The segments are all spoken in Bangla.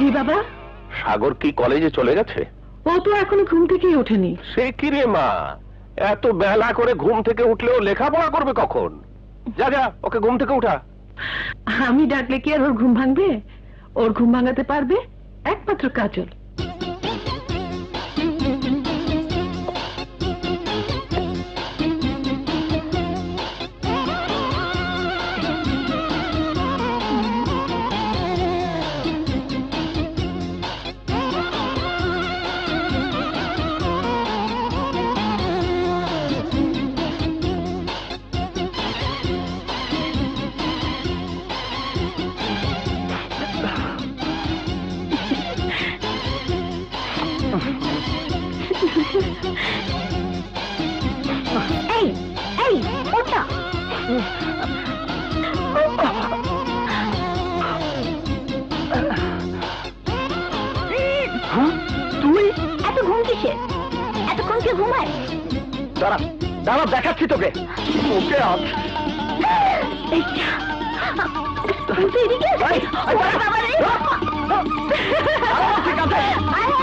কি বাবা? সাগর কি কলেজে চলে গেছে? ও তো এখনো ঘুম থেকেই ওঠেনি। সে কি রে মা, এত বেলা করে ঘুম থেকে উঠলেও লেখাপড়া করবে কখন? যা যা, ওকে ঘুম থেকে উঠা। আমি ডাকলে কি আর ওর ঘুম ভাঙবে? ওর ঘুম ভাঙাতে পারবে একমাত্র কাজল। এই এই ওটা তুই এত ঘুম কিসের? এতক্ষণ কে ঘুমায়? দাঁড়া দাঁড়া, দেখাচ্ছি তোকে। ওকে তুই এদিকে আয়। ওরে বাবা রে। ঠিক আছে। আরে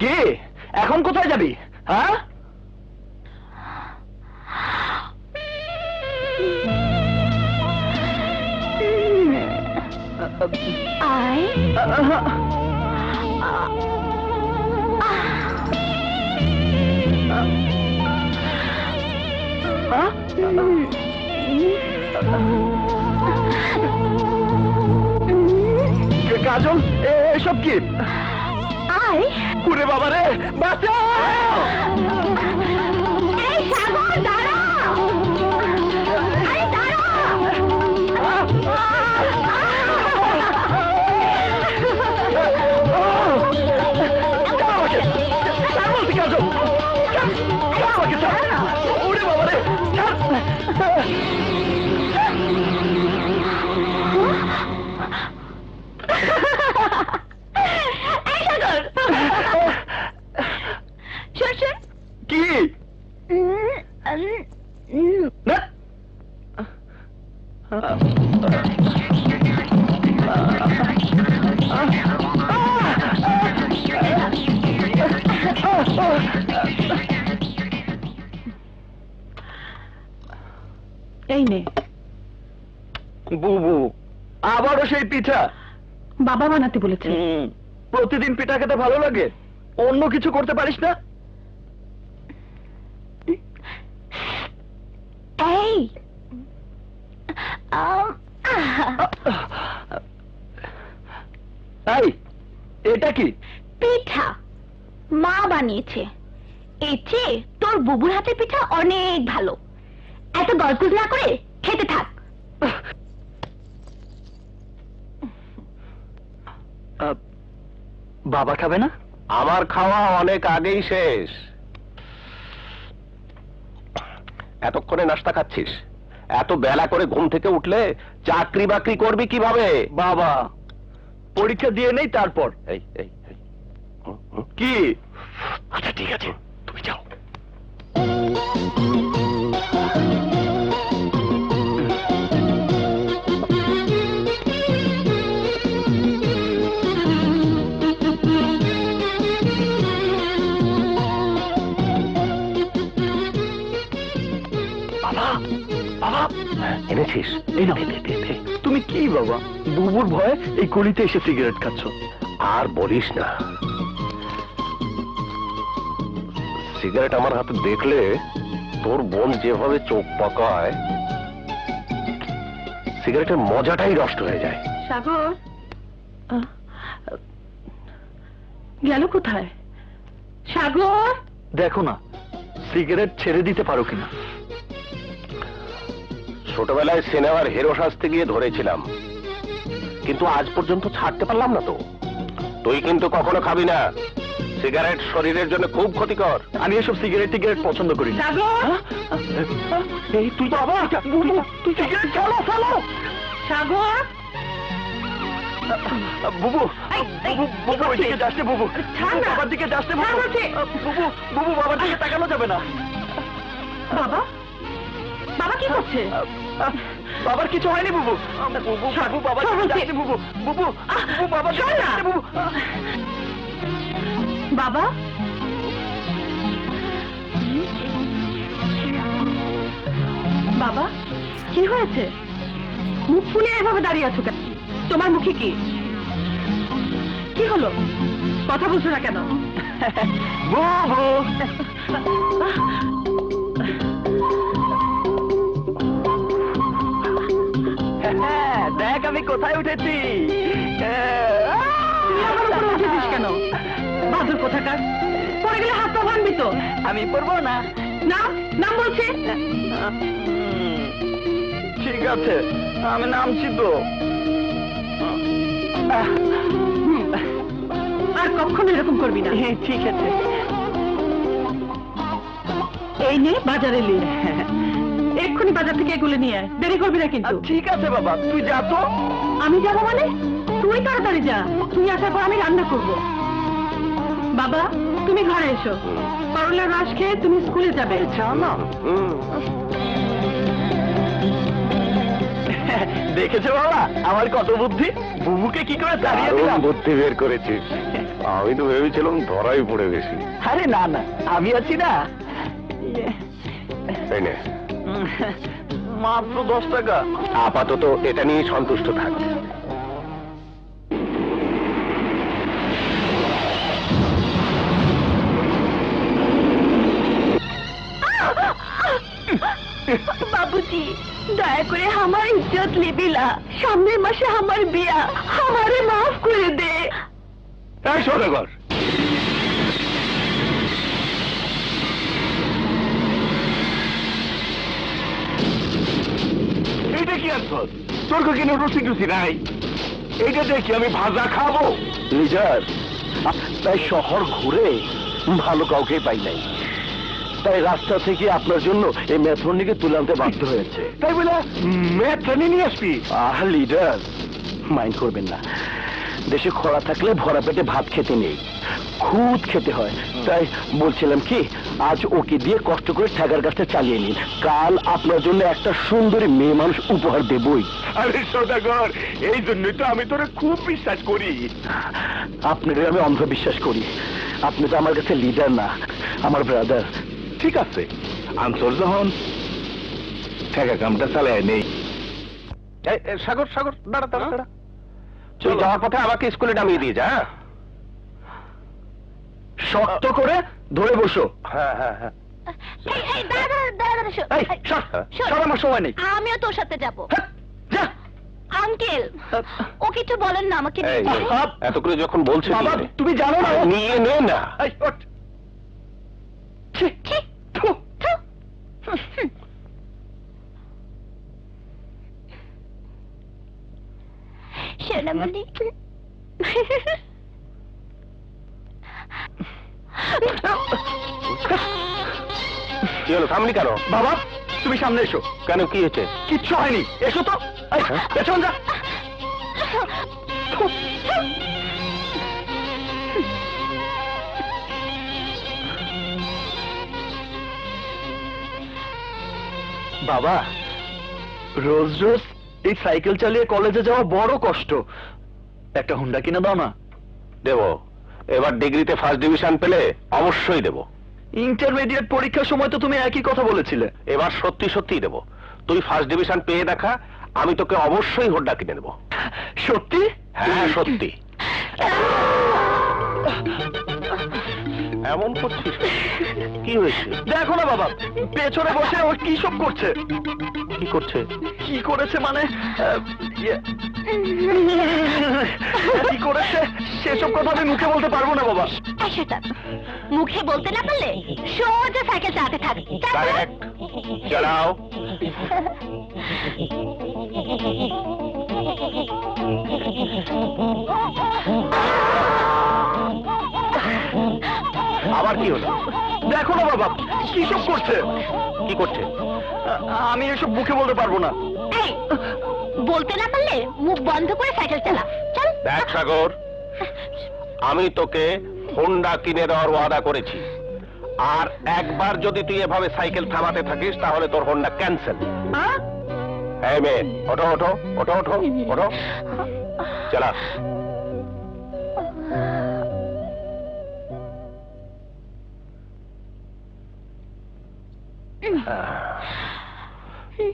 কি এখন কোথায় যাবি? হ্যাঁ, আয় কাজল, এসব কি? আয় কুরে বাবা রে, বাঁচাও! এই সাগর দাঁড়া! আরে দাঁড়া! ওরে বাবা রে, এই সাগর! শোন শোন। কি? না। এই নে। বুবু, আবারও সেই পিঠা? বাবা বানাতে বলেছে। প্রতিদিন পিঠা খেতে ভালো লাগে, অন্য কিছু করতে পারিস না? এই এই, এটা কি? পিঠা মা বানিয়েছে। এর চেয়ে তোর বুবুর হাতের পিঠা অনেক ভালো। এত গজগজ না করে খেতে থাক। বাবা খাবে না? আমার খাওয়া অনেক আগেই শেষ। এতক্ষণে নাস্তা খাচ্ছিস? এত বেলা করে ঘুম থেকে উঠলে চাকরি বাকরি করবি কিভাবে? বাবা, পরীক্ষা দিয়ে নেই তারপর। এই এই এই, কি? আচ্ছা ঠিক আছে, তুমি যাও। এনেছিস? তুমি কি বাবা, বুবুর ভয়ে এই গলিতে এসে সিগারেট খাচ্ছ? আর বলিস না, সিগারেট আমার হাতে দেখলে তোর বোন যেভাবে চোখ পাকায়, সিগারেটের মজাটাই নষ্ট হয়ে যায়। সাগর গেল কোথায়? সাগর, দেখো না সিগারেট ছেড়ে দিতে পারো কিনা। ছোটবেলায় সিনেমার হিরো সাজতে গিয়ে ধরেছিলাম, কিন্তু আজ পর্যন্ত ছাড়তে পারলাম না তো। তুই কিন্তু কখনো খাবি না, সিগারেট শরীরের জন্য খুব ক্ষতিকর। আমি এসব সিগারেট টিগারেট পছন্দ করি না। সাগর, এই তুই বাবা, তুই সিগারেট চালো চালো। সাগর, বুবু, এই, এই, বুবু, বুবু, কি ওইদিকে করছিস? যাস না, বুবু। ছাড় না। বাবার দিকে যাস না, ছাড় বুবু। বলছি। বুবু, বুবু, বাবার দিকে তাকানো যাবে না। বাবা, বাবা কি করছে? বাবার কিছু হয়নি, বুবু। বুবু, বুবু, বাবার ছাড় দিকে বলছি। যাস না, বুবু। বুবু, বুবু, বাবার দিকে ছাড় না। যাস না, বুবু। বাবা, বাবা, কি হয়েছে? মুখ ফুলিয়ে এভাবে দাঁড়িয়ে আছো কেন? তোমার মুখে কি কি হলো? কথা বলছো না কেন? বুবু, হ্যাঁ, দেখ আমি কোথায় উঠেছি। তুই আমার উপরে উঠেছিস কেন? বাদুর কোথাকার, পড়ে গেলে হাত পা ভাঙবি তো। আমি পড়বো না। নাম, নাম বলছে। ঠিক আছে, আমি নামছি তো। আর কখনো এরকম করবি না। ঠিক আছে। এই নে বাজারে লি, এক্ষুনি বাজার থেকে এগুলো নিয়ে আয়, দেরি করবি না কিন্তু। ঠিক আছে বাবা, তুই যা তো। আমি যাবো মানে? তুই তাড়াতাড়ি যা, তুই আসার পর আমি রান্না করব। বাবা, তুমি ঘরে এসো, করলার রস খেয়ে তুমি স্কুলে যাবে। যা না। দেখেছো বাবা, আমার কত বুদ্ধি। বুবুকে কি করে তাড়িয়ে দারুণ দিলাম। বুদ্ধি বের করেছিস। আমি তো ভেবেছিলাম ধরাই পড়ে গেছি। আরে না না, আমি আছি না। এই নে, মাত্র 10 টাকা। আপাতত এটা নিয়ে সন্তুষ্ট থাক। বাবুজি, দয়া করে আমার ইজ্জত লিবিলা, সামনের মাসে আমার বিয়া, আমারে মাফ করে দে। এই সদাগর, এইটা কি আনছো? তোর কিনে রুচি টুচি নাই? এইটা দেখি আমি ভাজা খাবো। লিজার, তাই শহর ঘুরে ভালো কাউকে পাই নাই, তাই রাস্তা থেকে আপনার জন্য এই ম্যাথরনিকে তুলে আনতে বাধ্য হয়েছে। তাই বলে মেট্রানি নিয়ে আসবি? লিডার, মাইন্ড করবেন না। দেশে খরা থাকলে ভরা পেটে ভাত খেতে নেই, খুদ খেতে হয়। তাই বলছিলাম কি, আজ ওকে দিয়ে কষ্ট করে ঠেকার কাজটা চালিয়ে নিন, কাল আপনার জন্য একটা সুন্দরী মেয়ে মানুষ উপহার দেবই। আরে সদাগর, এই জন্যই তো আমি তোরে খুব বিশ্বাস করি। আপনাদের আমি অন্ধবিশ্বাস করি। আপনি তো আমার কাছে লিডার না, আমার ব্রাদার। ঠিক আছে, আনসর যখন ঠেকা কামটা চালায় নেই। সাগর, সাগর, দাঁড়া দাঁড়া দাঁড়া। তুই যাওয়ার পথে আমাকে স্কুলে নামিয়ে দিয়ে যা। শক্ত করে ধরে বসো। হ্যাঁ হ্যাঁ হ্যাঁ। এই, এই, দাঁড়া, দাঁড়া, দাঁড়া, শোন। এই, এই, সর, শোন। সর, আমার সময় নেই। আমিও তোর সাথে যাব। হ্যাঁ, যা। আঙ্কেল, ও কিছু বলেন না আমাকে এই, নিয়ে। এত করে যখন বলছিস বাবা, তুমি জানো না ও- নিয়ে নে না। এই, ওঠ। ছি, ছি, থু। থু। হুম। সোনামণি, কি হলো, থামলি কেন? বাবা, তুমি সামনে এসো। কেন, কি হয়েছে? কিচ্ছু হয়নি, এসো তো। এই, পেছন যা। বাবা, রোজ রোজ এই সাইকেল চালিয়ে কলেজে যাওয়া বড় কষ্ট। একটা হুন্ডা কিনে দাও না। দেব, এবার ডিগ্রিতে ফার্স্ট ডিভিশন পেলে অবশ্যই দেব। ইন্টারমিডিয়েট পরীক্ষার সময় তো তুমি একই কথা বলেছিলে। এবার সত্যি সত্যি দেব। তুই ফার্স্ট ডিভিশন পেয়ে দেখা, আমি তোকে অবশ্যই হোন্ডা কিনে দেবো। সত্যি? হ্যাঁ সত্যি। এমন করছিস, কি হয়েছে? দেখো না বাবা, পেছনে বসে ও কি সব করছে। কি করছে? কি করেছে মানে কি করেছে সেসব কথা আমি মুখে বলতে পারবো না বাবা। এই, shut up। মুখে বলতে না পারলে সোজা সাইকেল চালাতে থাক। Correct. চালাও। আবার কি হলো? দেখো না বাবা, কি সব করছে। কি করছে? আমি এসব মুখে বলতে পারবো না। এই বলতে না পারলে মুখ বন্ধ করে সাইকেল চালা, চল। দেখ সাগর, আমি তোকে হোন্ডা কিনে দেওয়ার ওয়াদা করেছি, আর একবার যদি তুই এভাবে সাইকেল থামাতে থাকিস তাহলে তোর হোন্ডা ক্যান্সেল। এই মেয়ে, ওঠো ওঠো ওঠো ওঠো ওঠো, চালা।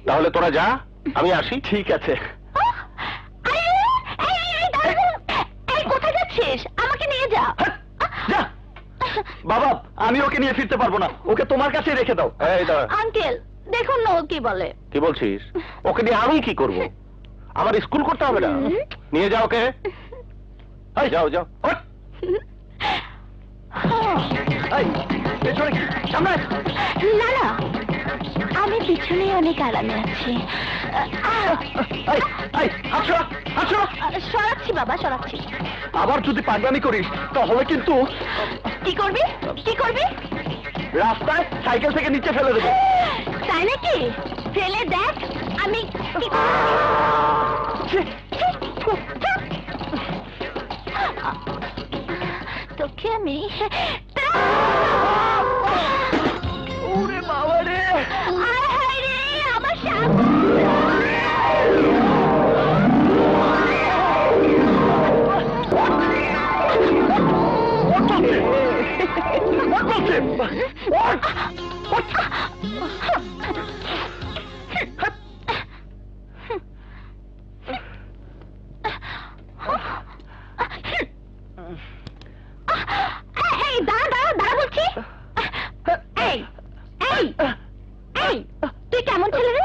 তাহলে তোরা যা, আমি আসি। ঠিক আছে। এই কোথায় যাচ্ছিস? আমাকে নিয়ে যা। যা বাবা, আমি ওকে নিয়ে ফিরতে পারবো না, ওকে তোমার কাছে রেখে দাও। এই দাঁড়া। আঙ্কেল দেখুন না ও কি বলে। কি বলছিস? ওকে নিয়ে আমি কি করব? আমার স্কুল করতে হবে না? নিয়ে যাও ওকে। এই যাও যাও। ওঠ। এই, পেছনে কি? সামনে। না না, আমি পিছনে অনেক আরামে আছি। এই, এই, হাত সরা, হাত সরা। সরাচ্ছি বাবা, সরাচ্ছি। আবার যদি পাগলামি করিস তাহলে কিন্তু কি করবি? কি করবি? রাস্তায় সাইকেল থেকে নিচে ফেলে দেবো। তাই নাকি? ফেলে দেখ আমি কি ছি, তোকে আমি ওরে বাবা রে। আয় হায় রে, আমার সাপ। এই দাঁড়া দাঁড়া দাঁড়া বলছি। এই এই এই তুই কেমন ছেলে রে?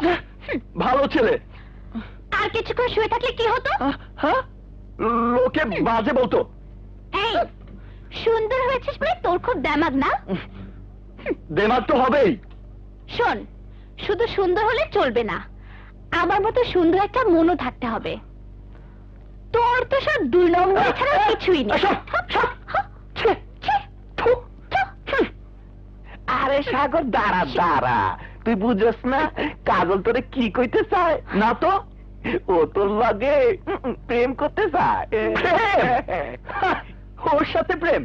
ভালো ছেলে। আর কিছুক্ষণ শুয়ে থাকলে কি হতো? হ্যাঁ, লোকে বাজে বলতো। এই সুন্দর হয়েছিস বলে তোর খুব দামাগ না? দেমাগ তো হবেই। শোন, শুধু সুন্দর হলে চলবে না, আমার মতো সুন্দর একটা মনও থাকতে হবে। তোর তো সব 2 নম্বর ছাড়া কিছুই নেই। আরে সাগর, দাঁড়া দাঁড়া, তুই বুঝস না কাজল তোরে কি কইতে চায়? না তো, ও তোর লাগে প্রেম করতে চায়। ওর সাথে প্রেম?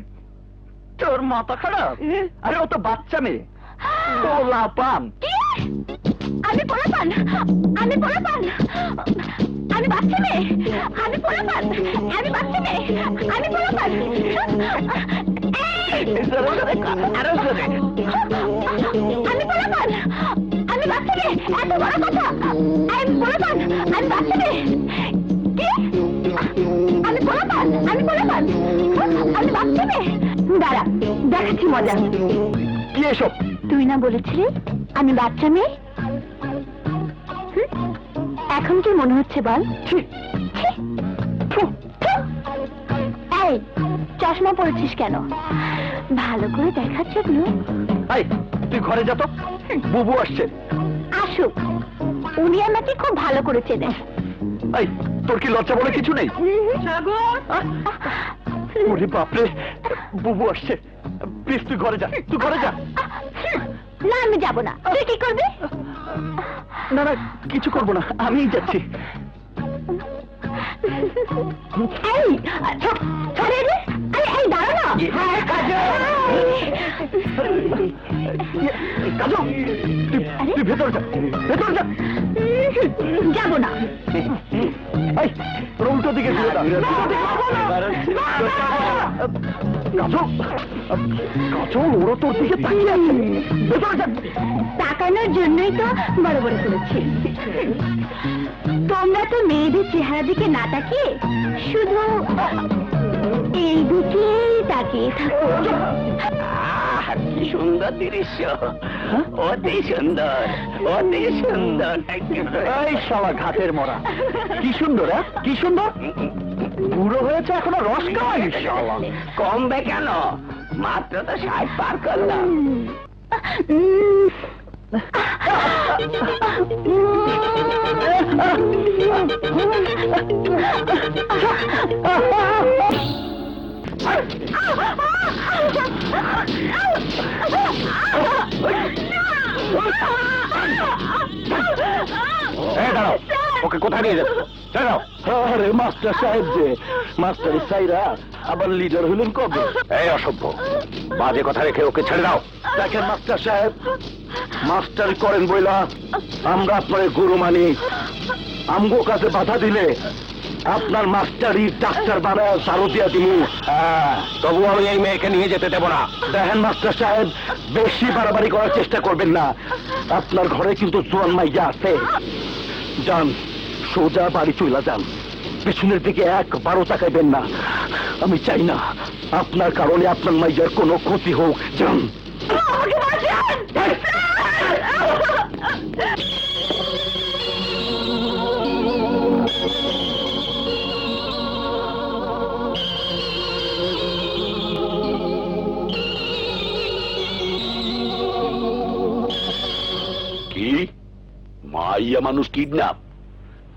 তোর মাথা খারাপ? আরে ও তো বাচ্চা মেয়ে, পোলা পান। কি? আমি পোলাপান? আমি পোলাপান? আমি বাচ্চা মেয়ে? আমি পোলাপান? আমি বাচ্চা মেয়ে? আমি পোলাপান? আরো জোরে। আমি পোলাপান? আমি বাচ্চা মেয়ে? এত বড় কথা! আমি পোলাপান? আমি বাচ্চা মেয়ে? কি? আমি পোলাপান? আমি পোলাপান? আমি বাচ্চা মেয়ে? দাঁড়া, দেখাচ্ছি মজা। কি এসব? তুই না বলেছিলি আমি বাচ্চা মেয়ে? এখন কি মনে হচ্ছে বল? ছি, এই চশমা পরেছিস কেন? ভালো করে দেখার জন্য। এই, তুই ঘরে যা তো, বুবু আসছে। আসুক, উনি আমাকে খুব ভালো করে চেনে। এই, তোর কি লজ্জা বলে কিছু নেই? সাগর, ওরে বাপরে, বুবু আসছে। প্লিজ তুই ঘরে যা, তুই ঘরে যা। না আমি যাব না। তুই কি করবি? না না, কিছু করবো না, আমিই যাচ্ছি। এই আরে আরে আরে, এই দাঁড়া না। হ্যাঁ, কাজল, তুই ভেতর যা, ভেতর যা। যাব না। এই, তোর উল্টো দিকে ঘুরে দাও। কাজল, কাজল, ওরা তোর দিকে তাকিয়ে আছে। ভেতর যা। তাকানোর জন্যই তো বড় বড় করেছি। তোমরা তো মেয়েদের চেহারা দিকে না তাকিয়ে শুধু এই দিকেই তাকিয়ে থাকো। কি সুন্দর দৃশ্য, অতি সুন্দর, অতি সুন্দর। এই শালা ঘাটের মরা, কি সুন্দর, কি সুন্দর। বুড়ো হয়েছে এখনো রস খাওয়ানি শালা। কমবে কেন? মাত্র তো 60 পার করলাম। দাঁড়াও, ওকে কোথায় নিয়ে যাচ্ছ? দাঁড়াও। আরে মাস্টার সাহেব যে মাস্টার সাইরা আবার লিডার হইলেন কবে? এই অসভ্য, বাজে কথা রেখে ওকে ছেড়ে দাও। দেখেন মাস্টার সাহেব, মাস্টার করেন বইলা আমরা আপনার গুরু মানি। আমগো কাছে বাধা দিলে আপনার মাস্টারই ডাক্তার বানায় সারো দিয়া দিমু। তবু আমি এই মেয়েকে নিয়ে যেতে দেবো না। দেখেন মাস্টার সাহেব, বেশি বাড়াবাড়ি করার চেষ্টা করবেন না। আপনার ঘরে কিন্তু জোয়ান মাইয়া আছে। যান, সোজা বাড়ি চইলা যান, পেছনের দিকে একবারও তাকাইবেন না। আমি চাই না আপনার কারণে আপনার মাইয়ার কোনো ক্ষতি হোক। যান। কি মাইয়া মানুষ কিডন্যাপ,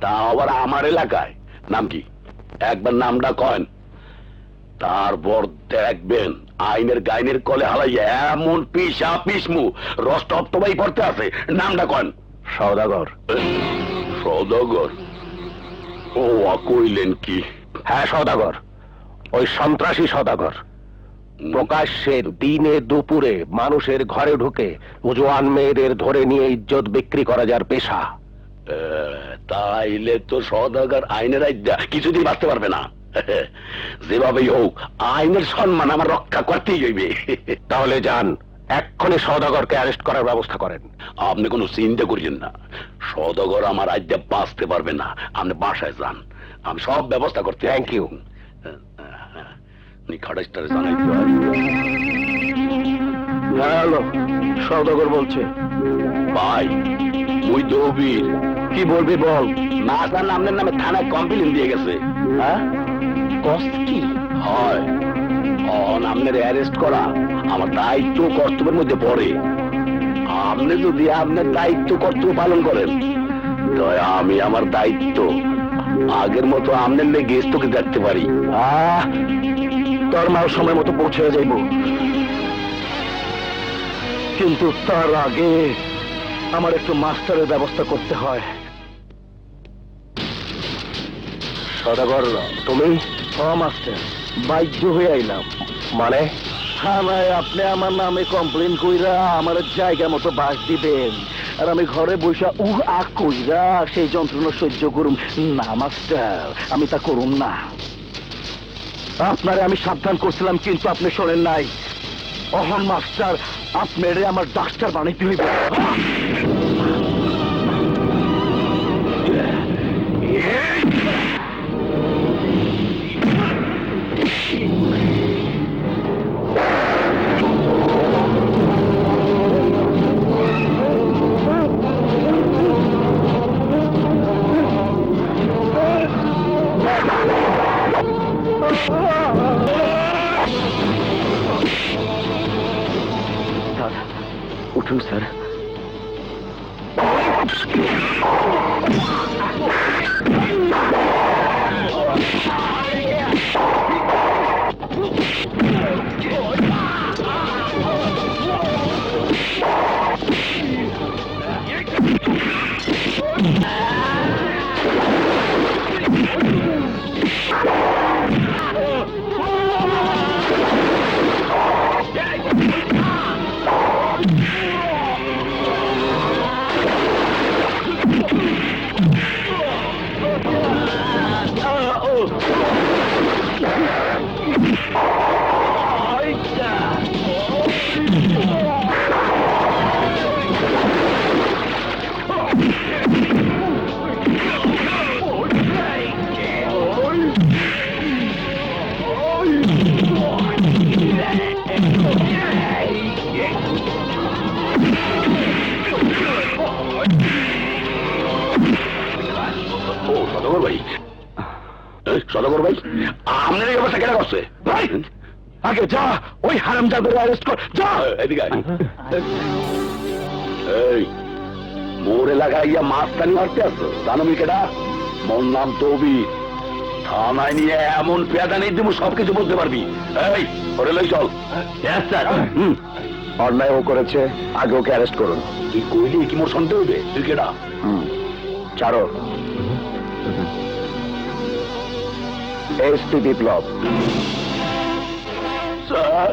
তা আবার আমার এলাকায়? নাম কি? একবার নামটা কয়েন, তারপর দেখবেন আইনের গাইনের কলে হালাইয়া এমন পিসা পিসমু রস্টপ তোমাই পড়তে আছে। নামটা কয়েন। সওদাগর। সওদাগর? ও কইলেন কি? হ্যাঁ সওদাগর, ওই সন্ত্রাসী সওদাগর। প্রকাশ্যে দিনে দুপুরে মানুষের ঘরে ঢুকে জোয়ান মেয়েদের ধরে নিয়ে ইজ্জত বিক্রি করা যার পেশা। তাইলে তো সওদাগর আইনের আইডা কিছুদিন বাঁচতে পারবে না। যেভাবেই হোক আইনের সম্মান আমার রক্ষা করতেই হইবে। তাহলে যান, এক্ষুনি সওদাগরকে অ্যারেস্ট করার ব্যবস্থা করেন। আপনি কোনো চিন্তা করিয়েন না, সওদাগর আমার আইডা বাঁচতে পারবে না। আপনি বাসায় যান, আমি সব ব্যবস্থা করতে। Thank you. খাটাইস্টারে জানাই হ্যালো, সওদাগর বলছে। ভাই মুই দৌবীর। কি বলবি বল। না জান আপনার নামে থানায় কমপ্লেন দিয়ে গেছে। হ্যাঁ, কষ্ট কি হয় আপনার অ্যারেস্ট করা আমার দায়িত্ব কর্তব্যের মধ্যে পড়ে। আপনি যদি আপনার দায়িত্ব কর্তব্য পালন করেন তাই আমি আমার দায়িত্ব আগের মতো আপনার লেগে তোকে দেখতে পারি। তোর মাল সময় মতো পৌঁছে যাইব, কিন্তু তার আগে আমার একটু মাস্টারের ব্যবস্থা করতে হয়। সদাগর তুমি? মাস্টার, বাধ্য হয়ে আইলাম। মানে? থানায় আপনি আমার নামে কমপ্লেন কইরা আমার জায়গা মতো বাস দিবেন, আর আমি ঘরে বসে কইরা সেই যন্ত্রণা সহ্য করুম না মাস্টার, আমি তা করুম না। আপনারে আমি সাবধান করছিলাম, কিন্তু আপনি শোনেন নাই। অহন মাস্টার আপনারে আমার ডাক্তার বানাইতে হইবে। উঠুন স্যার। সদাগর ভাই, সদাগর ভাই, আপনার এই অবস্থা কেন করছে ভাই? আগে যা, ওই হারামজাদাকে অ্যারেস্ট কর, যা। এদিকে আয়। এই মোর এলাকায় ইয়া মাস্তানি মারতে আসছো জানো মি কেডা? মোর নাম তৌবির। থানায় নিয়ে এমন পেয়াদা নেই তুমি সবকিছু বলতে পারবি। এই ওরে লই চল। অন্যায় ও করেছে, আগে ওকে অ্যারেস্ট করুন। তুই কইলি কি মোর শুনতে হইবে? তুই কেডা? ছাড়ো। এসপি বিপ্লব। স্যার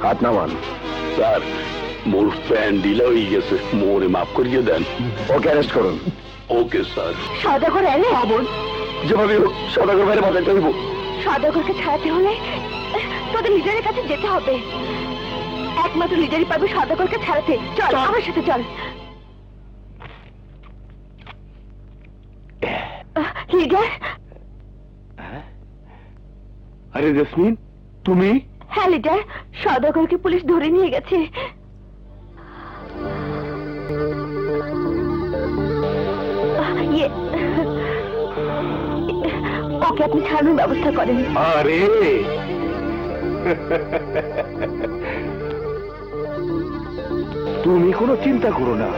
হাত নামান। স্যার মোর ফ্যান ডিলে হয়ে গেছে, মোরে মাফ করিয়ে দেন। ওকে অ্যারেস্ট করুন। Okay sir. সদাগর এলে যেভাবে হোক সদাগর বাইরে বাজাইতে হইব। সদাগরকে ছাড়াতে হলে তোদের লিডারের কাছে যেতে হবে। একমাত্র লিডারই পারবে সদাগরকে ছাড়াতে। চল আমার সাথে চল। লিডার। আরে জেসমিন, তুমি? হ্যাঁ লিডার, সদাগরকে পুলিশ ধরে নিয়ে গেছে। ইয়ে, ওকে আপনি ছাড়ানোর ব্যবস্থা করেন। আরে তুমি কোনো চিন্তা করো না,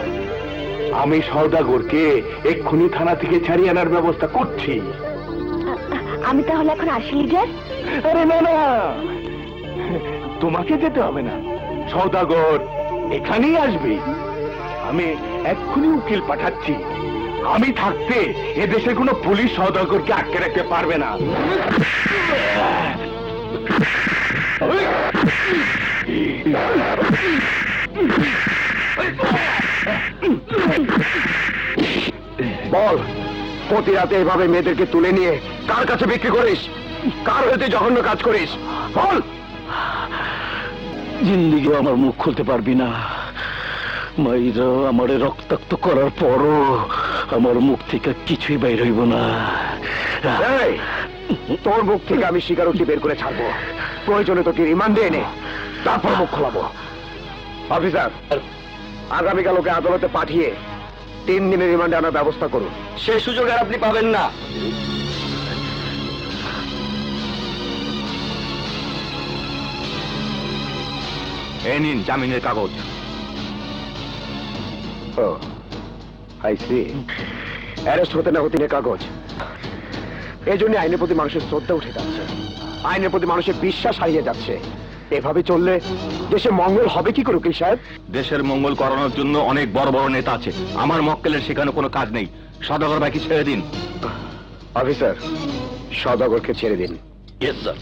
আমি সওদাগরকে এক্ষুনি থানা থেকে ছাড়িয়ে আনার ব্যবস্থা করছি। আমি তাহলে এখন আসি লিডার? আরে না না, তোমাকে যেতে হবে না, সওদাগর এখানেই আসবে। আমি এক্ষুনি উকিল পাঠাচ্ছি। আমি থাকতে এদেশে কোনো পুলিশ সওদাগরকে আটকে রাখতে পারবে না। বল, প্রতি রাতে এভাবে মেয়েদেরকে তুলে নিয়ে কার কাছে বিক্রি করিস? কার হইতে জঘন্য কাজ করিস? বল। জিন্দিগি আমার মুখ খুলতে পারবি না। মাইরা আমারে রক্তাক্ত করার পরও আমার মুখ থেকে কিছুই বাইর হইব না। তোর মুখ থেকে আমি স্বীকারোক্তি বের করে ছাড়বো। প্রয়োজনে তোকে রিমান্ডে এনে তারপর মুখ খোলাবো। অফিসার, আগামীকাল ওকে আদালতে পাঠিয়ে 3 দিনের রিমান্ডে আনার ব্যবস্থা করুন। সেই সুযোগ আর আপনি পাবেন না। এই নিন জামিনের কাগজ। অ্যারেস্ট হতে না হতে কাগজ। এই জন্য আইনের প্রতি মানুষের শ্রদ্ধা উঠে যাচ্ছে, আইনের প্রতি মানুষের বিশ্বাস হারিয়ে যাচ্ছে। এভাবে চললে দেশে মঙ্গল হবে কি করে উকিল সাহেব? দেশের মঙ্গল করানোর জন্য অনেক বড় বড় নেতা আছে, আমার মক্কেলের সেখানে কোনো কাজ নেই। সদাগর ভাইকে ছেড়ে দিন। অফিসার, সদাগরকে ছেড়ে দিন। Yes sir.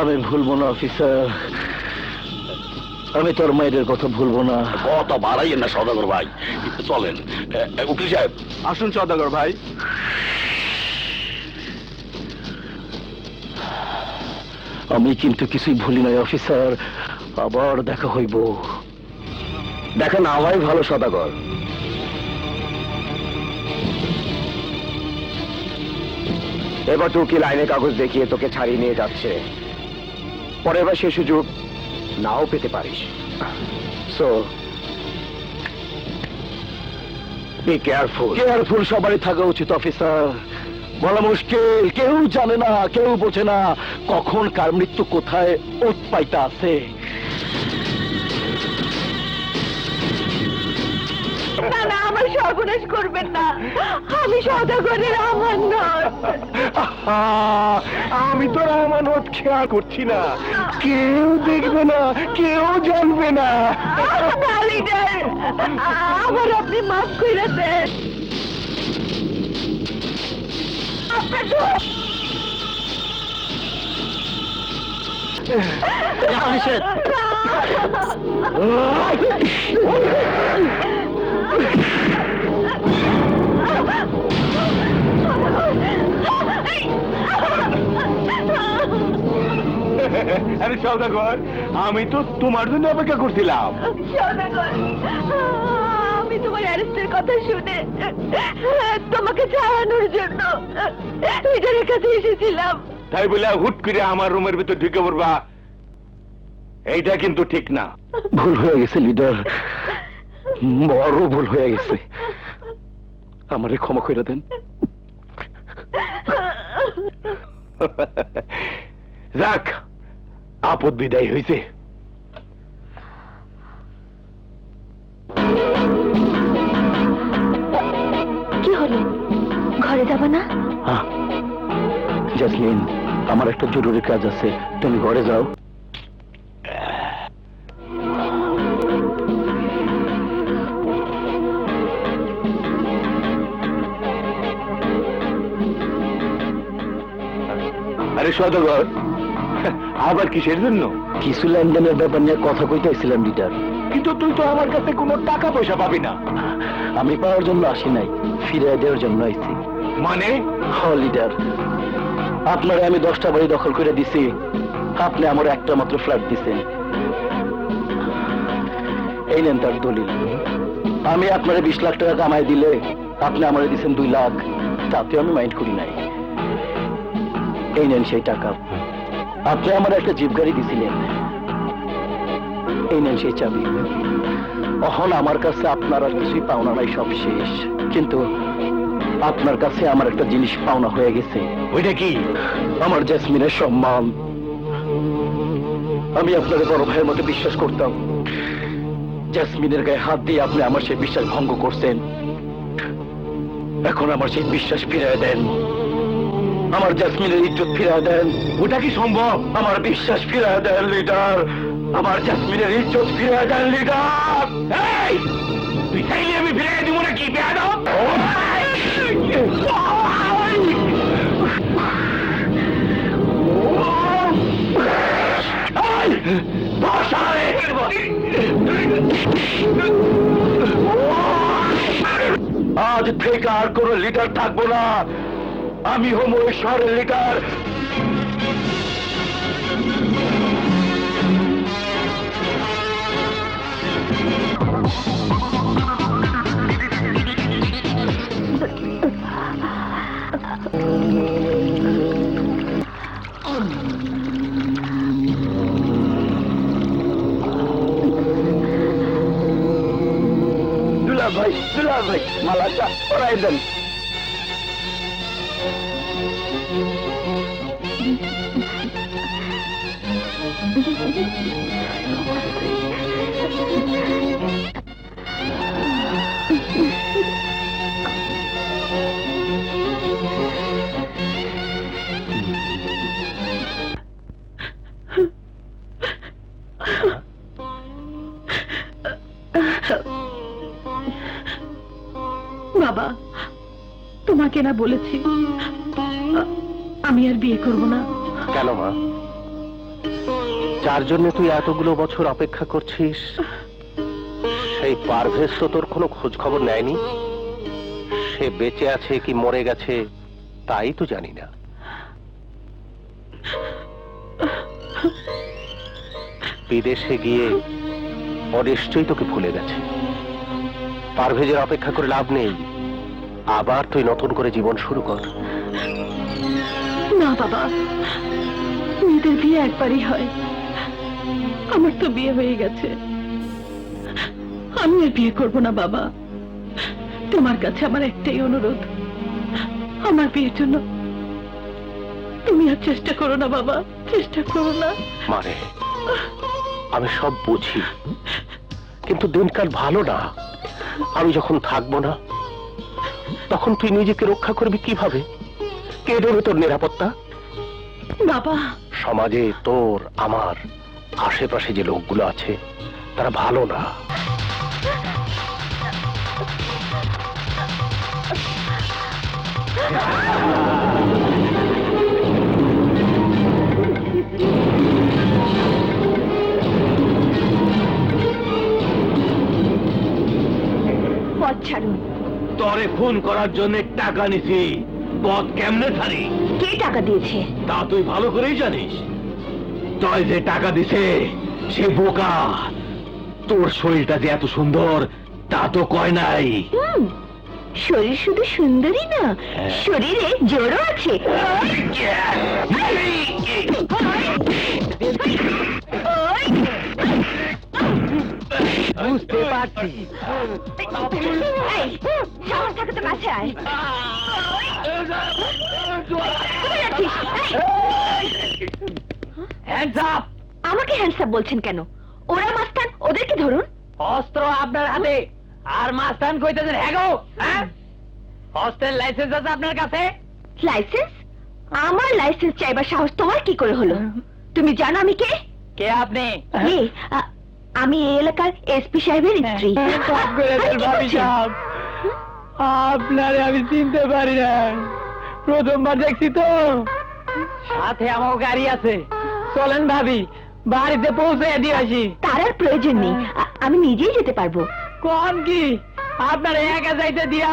আমি ভুলবো না অফিসার, আমি তোর মায়ের কথা ভুলবো না। কত বাড়াইয়েন না সদাগর ভাই, চলেন। উকিল সাহেব আসুন। সদাগর ভাই, আমি কিন্তু কিছুই ভুলি নাই অফিসার, আবার দেখা হইব। দেখা না হওয়াই ভালো সদাগর। এবার তো উকিল আইনের কাগজ দেখিয়ে তোকে ছাড়িয়ে নিয়ে যাচ্ছে, পরের বার সে সুযোগ নাও পেতে পারিস। So be careful. কেয়ারফুল সবারই থাকা উচিত অফিসার। বলা মুশকিল, কেউ জানে না, কেউ বোঝে না কখন কার মৃত্যু কোথায় ওত পাইতে আছে। না না, আমার সর্বনাশ করবেন না। আমি সদাগরের আমানত। আমি তোর আমানত খেয়াল করছি না, কেউ দেখবে না, কেউ জানবে না। না লিডার, আমার আপনি মাফ করে দেন। আরে সওদাগর, আমি তো তোমার জন্য অপেক্ষা করছিলাম। সদাগর, আমি তোমার অ্যারেস্টের কথা শুনে তোমাকে ছাড়ানোর জন্য লিডারের কাছে এসেছিলাম। তাই বলে হুট করে আমার রুমের ভিতর ঢুকে পড়বা, এইটা কিন্তু ঠিক না। ভুল হয়ে গেছে লিডার, বড় ভুল হয়ে গেছে। আমারে ক্ষমা করে দেন। যাক, আপদ বিদায় হয়েছে। কি হলো, ঘরে যাব না? জেসমিন, আমার একটা জরুরি কাজ আছে, তুমি ঘরে যাও। আরে সদাগর, আবার কিসের জন্য? কিছু লেনদেনের ব্যাপার নিয়ে কথা কইতেছিলাম লিডার। কিন্তু তুই তো আমার কাছে কোনো টাকা পয়সা পাবি না। আমি পাওয়ার জন্য আসি নাই, ফিরিয়ে দেওয়ার জন্য আইছি। মানে? লিডার, আপনারে আমি 10টা বাড়ি দখল করে দিছি, আপনি আমার একটা মাত্র ফ্ল্যাট দিছেন। এই নেন তার দলিল। আমি আপনারে 20 লাখ টাকা কামাই দিলে আপনি আমারে দিছেন 2 লাখ, তাতে আমি মাইন্ড করি নাই। এই নেন সেই টাকা। আপনি আমার একটা জিপ গাড়ি দিছিলেন, এই নেন সেই চাবি। এখন আমার কাছে আপনার আর কিছুই পাওনা নাই, সব শেষ। কিন্তু আপনার কাছে আমার একটা জিনিস পাওনা হয়ে গেছে। ওইটা কি? আমার জেসমিনের সম্মান। আমি আপনাদের বড় ভাইয়ের মতো বিশ্বাস করতাম, জেসমিনের গায়ে হাত দিয়ে আপনি আমার সেই বিশ্বাস ভঙ্গ করছেন। এখন আমার সেই বিশ্বাস ফিরিয়ে দেন, আমার জেসমিনের ইজ্জত ফিরিয়ে দেন। ওটা কি সম্ভব? আমার বিশ্বাস ফিরিয়ে দেন লিডার, আমার জেসমিনের ইজ্জত ফিরিয়ে দেন লিডার। এই, তুই চাইলে আমি ফিরিয়ে দিব নাকি বেয়াদব? আজ থেকে আর কোন লিডার থাকবো না, আমি হম ওই শহরের লিডার। দুলা ভাই, মালাটা পরাই দেন। বাবা, তোমাকে না বলেছি আমি আর বিয়ে করব না। কেন মা? যার জন্য তুই এতগুলো বছর অপেক্ষা করছিস, সেই পারভেজ তো তোর কোনো খোঁজ খবর নেয়নি। সে বেঁচে আছে কি মরে গেছে তাই তো জানি না। বিদেশে গিয়ে ও নিশ্চয়ই তোকে ভুলে গেছে। পারভেজের অপেক্ষা করে লাভ নেই, আবার তুই নতুন করে জীবন শুরু কর। না বাবা, মেয়েদের বিয়ে একবারই হয়, আমার তো বিয়ে হয়ে গেছে। আমি আর বিয়ে করব না বাবা। তোমার কাছে আমার একটাই অনুরোধ, আমার বিয়ের জন্য তুমি আর চেষ্টা করো না বাবা, চেষ্টা করো না। মানে আমি সব বুঝি, কিন্তু দিনকাল ভালো না। আমি যখন থাকবো না তখন তুই নিজেকে রক্ষা করবি কিভাবে? কে দেবে তোর নিরাপত্তা? বাবা, সমাজে তোর আমার আশেপাশে যে লোকগুলো আছে তারা ভালো না। পথ ছাড়ুন। তরে খুন করার জন্য টাকা নিছি, পথ কেমনে ছাড়ি? কে টাকা দিয়েছে? তা তুই ভালো করেই জানিস। তয় যে টাকা দিছে সে বোকা। তোর শরীরটা যে এত সুন্দর তা তো কয় নাই। শরীর শুধু সুন্দরী না, শরীরে জোরও আছে। বুঝতে পারছি। এই, সাহস থাকে তো কাছে আয়। কোথায় যাচ্ছিস? এই, আমাকে হ্যান্ডসাপ বলছেন কেন? ওরা মাস্তান, ওদেরকে ধরুন। অস্ত্র আপনার হাতে আর মাস্তান কইতেছেন হ্যাগো, হ্যাঁ? হস্টেল লাইসেন্স আছে আপনার কাছে? লাইসেন্স? আমার লাইসেন্স চাইবার সাহস তোমার কি করে হলো? তুমি জানো আমি কে? কে আপনি? কে? আমি এই এলাকার এসপি সাহেবের স্ত্রী। সব করে দেন ভাবি সাহেব। আপনারে আমি চিনতে পারি না, প্রথমবার দেখছি তো। সাথে আমার গাড়ি আছে, চলেন ভাবি বাড়িতে পৌঁছে দিয়ে আসি। তার আর প্রয়োজন নেই, আমি নিজেই যেতে পারবো। কোন কি আপনার একা যাইতে দিয়া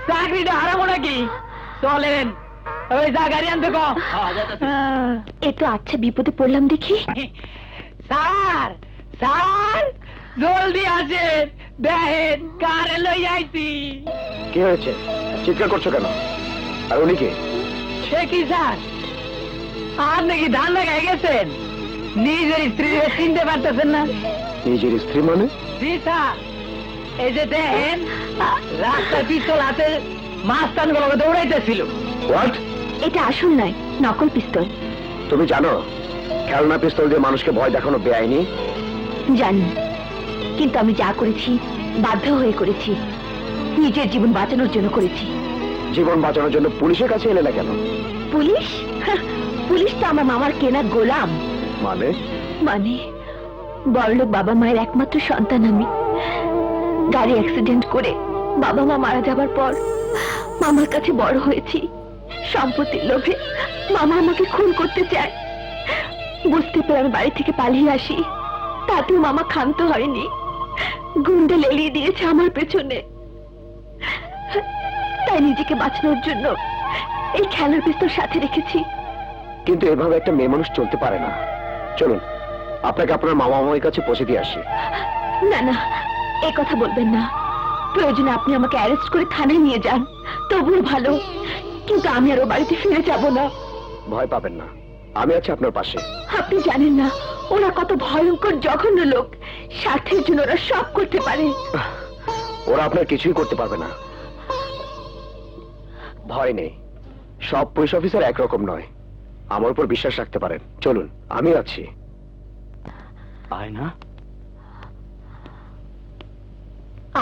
চাকরিটা হারাবো নাকি? চলেন, ওই যা গাড়ি আনতে কম। এ তো আচ্ছা বিপদে পড়লাম দেখি। স্যার, স্যার, জলদি আসেন, দেখেন কারে লই আইছি। কি হয়েছে? চিৎকার করছো কেন? আর উনি কে? সে কি স্যার, আপনি কি ধান লাগাই গেছেন? নিজের স্ত্রীকে চিনতে পারতেছেন না? নিজের স্ত্রী মানে? জি স্যার, এই যে দেখেন রাস্তায় পিস্তল হাতে মাস্তান গুলোকে দৌড়াইতেছিল। হোয়াট? এটা আসল নয়, নকল পিস্তল। তুমি জানো খেলনা পিস্তল দিয়ে মানুষকে ভয় দেখানো বেআইনি? জানি, কিন্তু আমি যা করেছি বাধ্য হয়ে করেছি, নিজের জীবন বাঁচানোর জন্য করেছি। জীবন বাঁচানোর জন্য পুলিশের কাছে এলে না কেন? পুলিশ? পুলিশ তো আমার মামার কেনা গোলাম। মানে? মানে বড়লোক বাবা মায়ের একমাত্র সন্তান আমি। গাড়ি অ্যাক্সিডেন্ট করে বাবা মা মারা যাবার পর মামার কাছে বড় হয়েছি। সম্পত্তির লোভে মামা আমাকে খুন করতে চায়। বুঝতে পেরে আমি বাড়ি থেকে পালিয়ে আসি, তাতেও মামা ক্ষান্ত হয়নি, গুন্ডে লেলিয়ে দিয়েছে আমার পেছনে। তাই নিজেকে বাঁচানোর জন্য এই খেলার পিস্তল সাথে রেখেছি। কিন্তু এভাবে একটা মেয়ে মানুষ চলতে পারে না। চলুন আপনাকে আপনার মামা মামার কাছে পৌঁছে দিয়ে আসি। না না, এ কথা বলবেন না। প্রয়োজনে আপনি আমাকে অ্যারেস্ট করে থানায় নিয়ে যান, তবুও ভালো, কিন্তু আমি আর ও বাড়িতে ফিরে যাব না। ভয় পাবেন না, আমি আছি আপনার পাশে। আপনি জানেন না ওরা কত ভয়ঙ্কর জঘন্য লোক। স্বার্থের জন্য ওরা সব করতে পারে। ওরা আপনার কিছুই করতে পারবে না, ভয় নেই। সব পুলিশ অফিসার একরকম নয়, আমার উপর বিশ্বাস রাখতে পারেন। চলুন, আমি আছি। আয়না,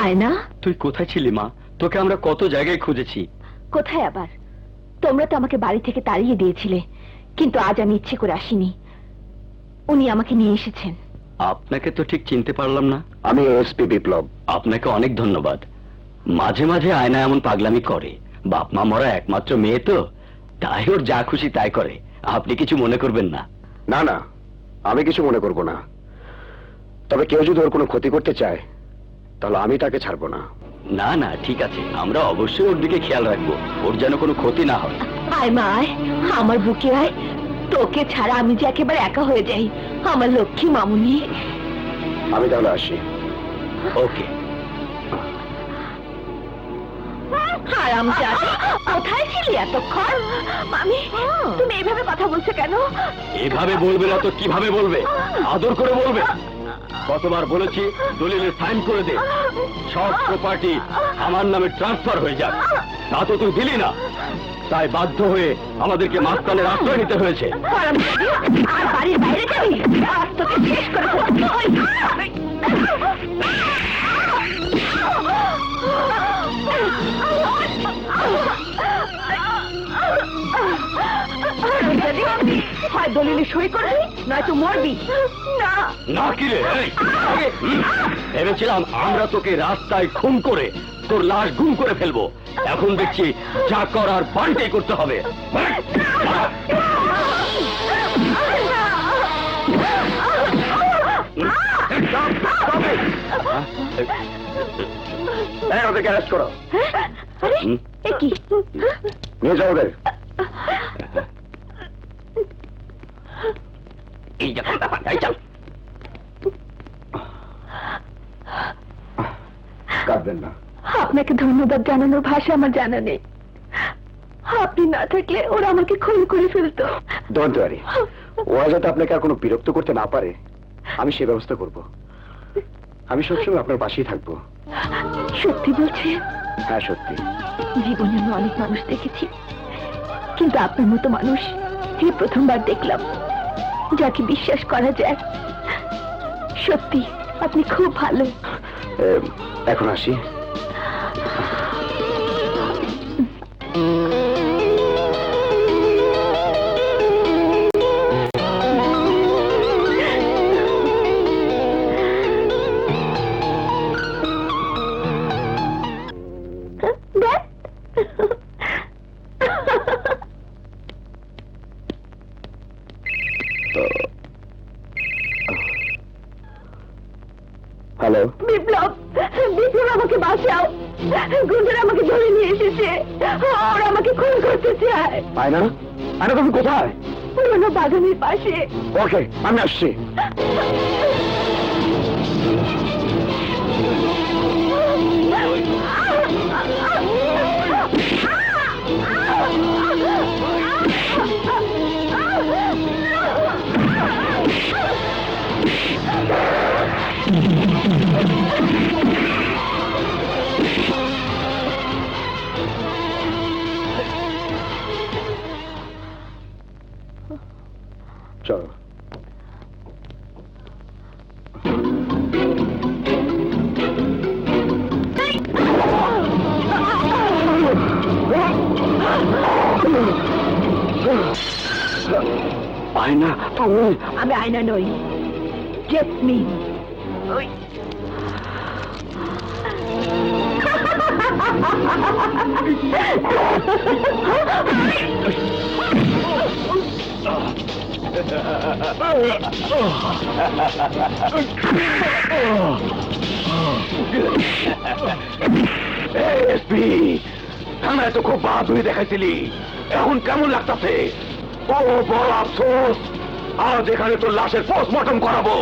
আয়না? তুই কোথায় ছিলি মা? তোকে আমরা কত জায়গায় খুঁজেছি। কোথায় আবার? তোমরা তো আমাকে বাড়ি থেকে তাড়িয়ে দিয়েছিলে, কিন্তু আজ আমি ইচ্ছে করে আসিনি। উনি আমাকে নিয়ে এসেছেন। আপনাকে তো ঠিক চিনতে পারলাম না। আমি এসপি বিপ্লব। আপনাকে অনেক ধন্যবাদ। মাঝে মাঝে আয়না এমন পাগলামি করে, বাপ মা মরা একমাত্র মেয়ে তো, তাই ওর যা খুশি তাই করে। আপনি কিছু মনে করবেন না। না না, আমি কিছু মনে করব না, তবে কেউ যদি ওর কোনো ক্ষতি করতে চায় তাহলে আমি তাকে ছাড়বো না। না না, ঠিক আছে, আমরা অবশ্যই ওর দিকে খেয়াল রাখবো, ওর যেন কোনো ক্ষতি না হয়। আয় মা আয়, আমার বুকে আয়। তোকে ছাড়া আমি যে একেবারে একা হয়ে যাই, আমার লক্ষ্মী মামুনি। আমি তাহলে আসি। ওকে। হারামজাদা, কোথায় ছিলি এতক্ষণ? মামি, তুমি এইভাবে কথা বলছো কেন? এভাবে বলবে না তো কিভাবে বলবে? আদর করে বলবে। কতবার বলেছি দলিলে সাইন করে দে, সব প্রপার্টি আমার নামে ট্রান্সফার হয়ে যাক, তা তো তুই দিলি না। তাই বাধ্য হয়ে আমাদেরকে মাস্তানের আশ্রয় নিতে হয়েছে। হারামজাদি, আর বাড়ির বাইরে যাবি? আজ তোকে শেষ করে ফেলবো। হয় দলিলে সই করবি, নয়তো মরবি। না না কি রে? ভেবেছিলাম আমরা তোকে রাস্তায় খুন করে তোর লাশ গুম করে ফেলবো, এখন দেখছি যা করার বাড়িতেই করতে হবে। ওদেরকে অ্যারেস্ট করো। আরে এ কি? নিয়ে যাও ওদের। এই যখন ব্যাপার, তাই চল। কাঁদবেন না। আপনাকে ধন্যবাদ জানানোর ভাষা আমার জানা নেই। আপনি না থাকলে ওরা আমাকে খুন করে ফেলতো। ডোন্ট ওয়ারি, ওরা যাতে আপনাকে আর কোনো বিরক্ত করতে না পারে আমি সে ব্যবস্থা করব। আমি সবসময় আপনার পাশেই থাকবো। সত্যি বলছে? হ্যাঁ সত্যি। জীবনে আমি অনেক মানুষ দেখেছি, কিন্তু আপনার মতো মানুষ এই প্রথমবার দেখলাম, যাকে বিশ্বাস করা যায়। সত্যি আপনি খুব ভালো। এখন আসি। হ্যালো। বিপ্লব, বিপ্লব আমাকে বাঁচাও, গুন্ডারা আমাকে ধরে নিয়ে এসেছে, ওরা আমাকে খুন করতে চায়। আয়না, আয়না তুমি কোথায়? পুরোনো বাগানের পাশে। ওকে, আমি আসছি। চলো। আয়না, তুমি? আমি আয়না নই, জেসমিন। এসপি, থানায় তো খুব বাহাদুরি দেখাইছিলি, এখন কেমন লাগতাছে? ও বড় আফসোস, আজ এখানে তোর লাশের পোস্টমর্টম করাবো।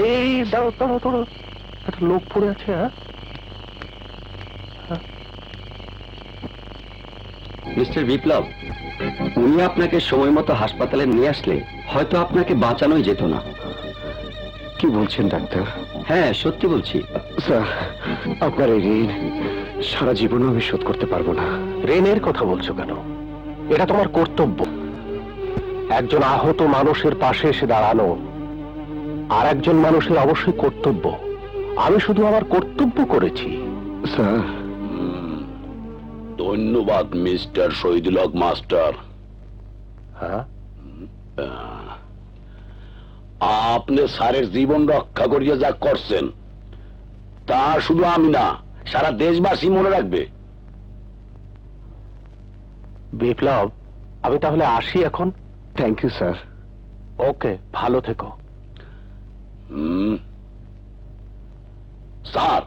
এই দাঁড়ো দাঁড়ো দাঁড়ো, একটা লোক পড়ে আছে। হ্যাঁ, মিস্টার বিপ্লব, উনি আপনাকে সময় মতো হাসপাতালে নিয়ে আসলে হয়তো আপনাকে বাঁচানোই যেত না। কি বলছেন ডাক্তার? হ্যাঁ, সত্যি বলছি। স্যার, আপনার এই ঋণ সারা জীবনও আমি শোধ করতে পারবো না। ঋণের কথা বলছো কেন? এটা তোমার কর্তব্য। একজন আহত মানুষের পাশে এসে দাঁড়ানো আর একজন মানুষের অবশ্যই কর্তব্য। আমি শুধু আমার কর্তব্য করেছি। স্যার, ধন্যবাদ মিস্টার শহীদুল হক মাস্টার। হ্যাঁ, আপনি স্যারের জীবন রক্ষা করিয়া যা করছেন তা শুধু আমি না, সারা দেশবাসী মনে রাখবে। বিপ্লব, আমি তাহলে আসি এখন। Thank you sir. ওকে, ভালো থেকো। স্যার,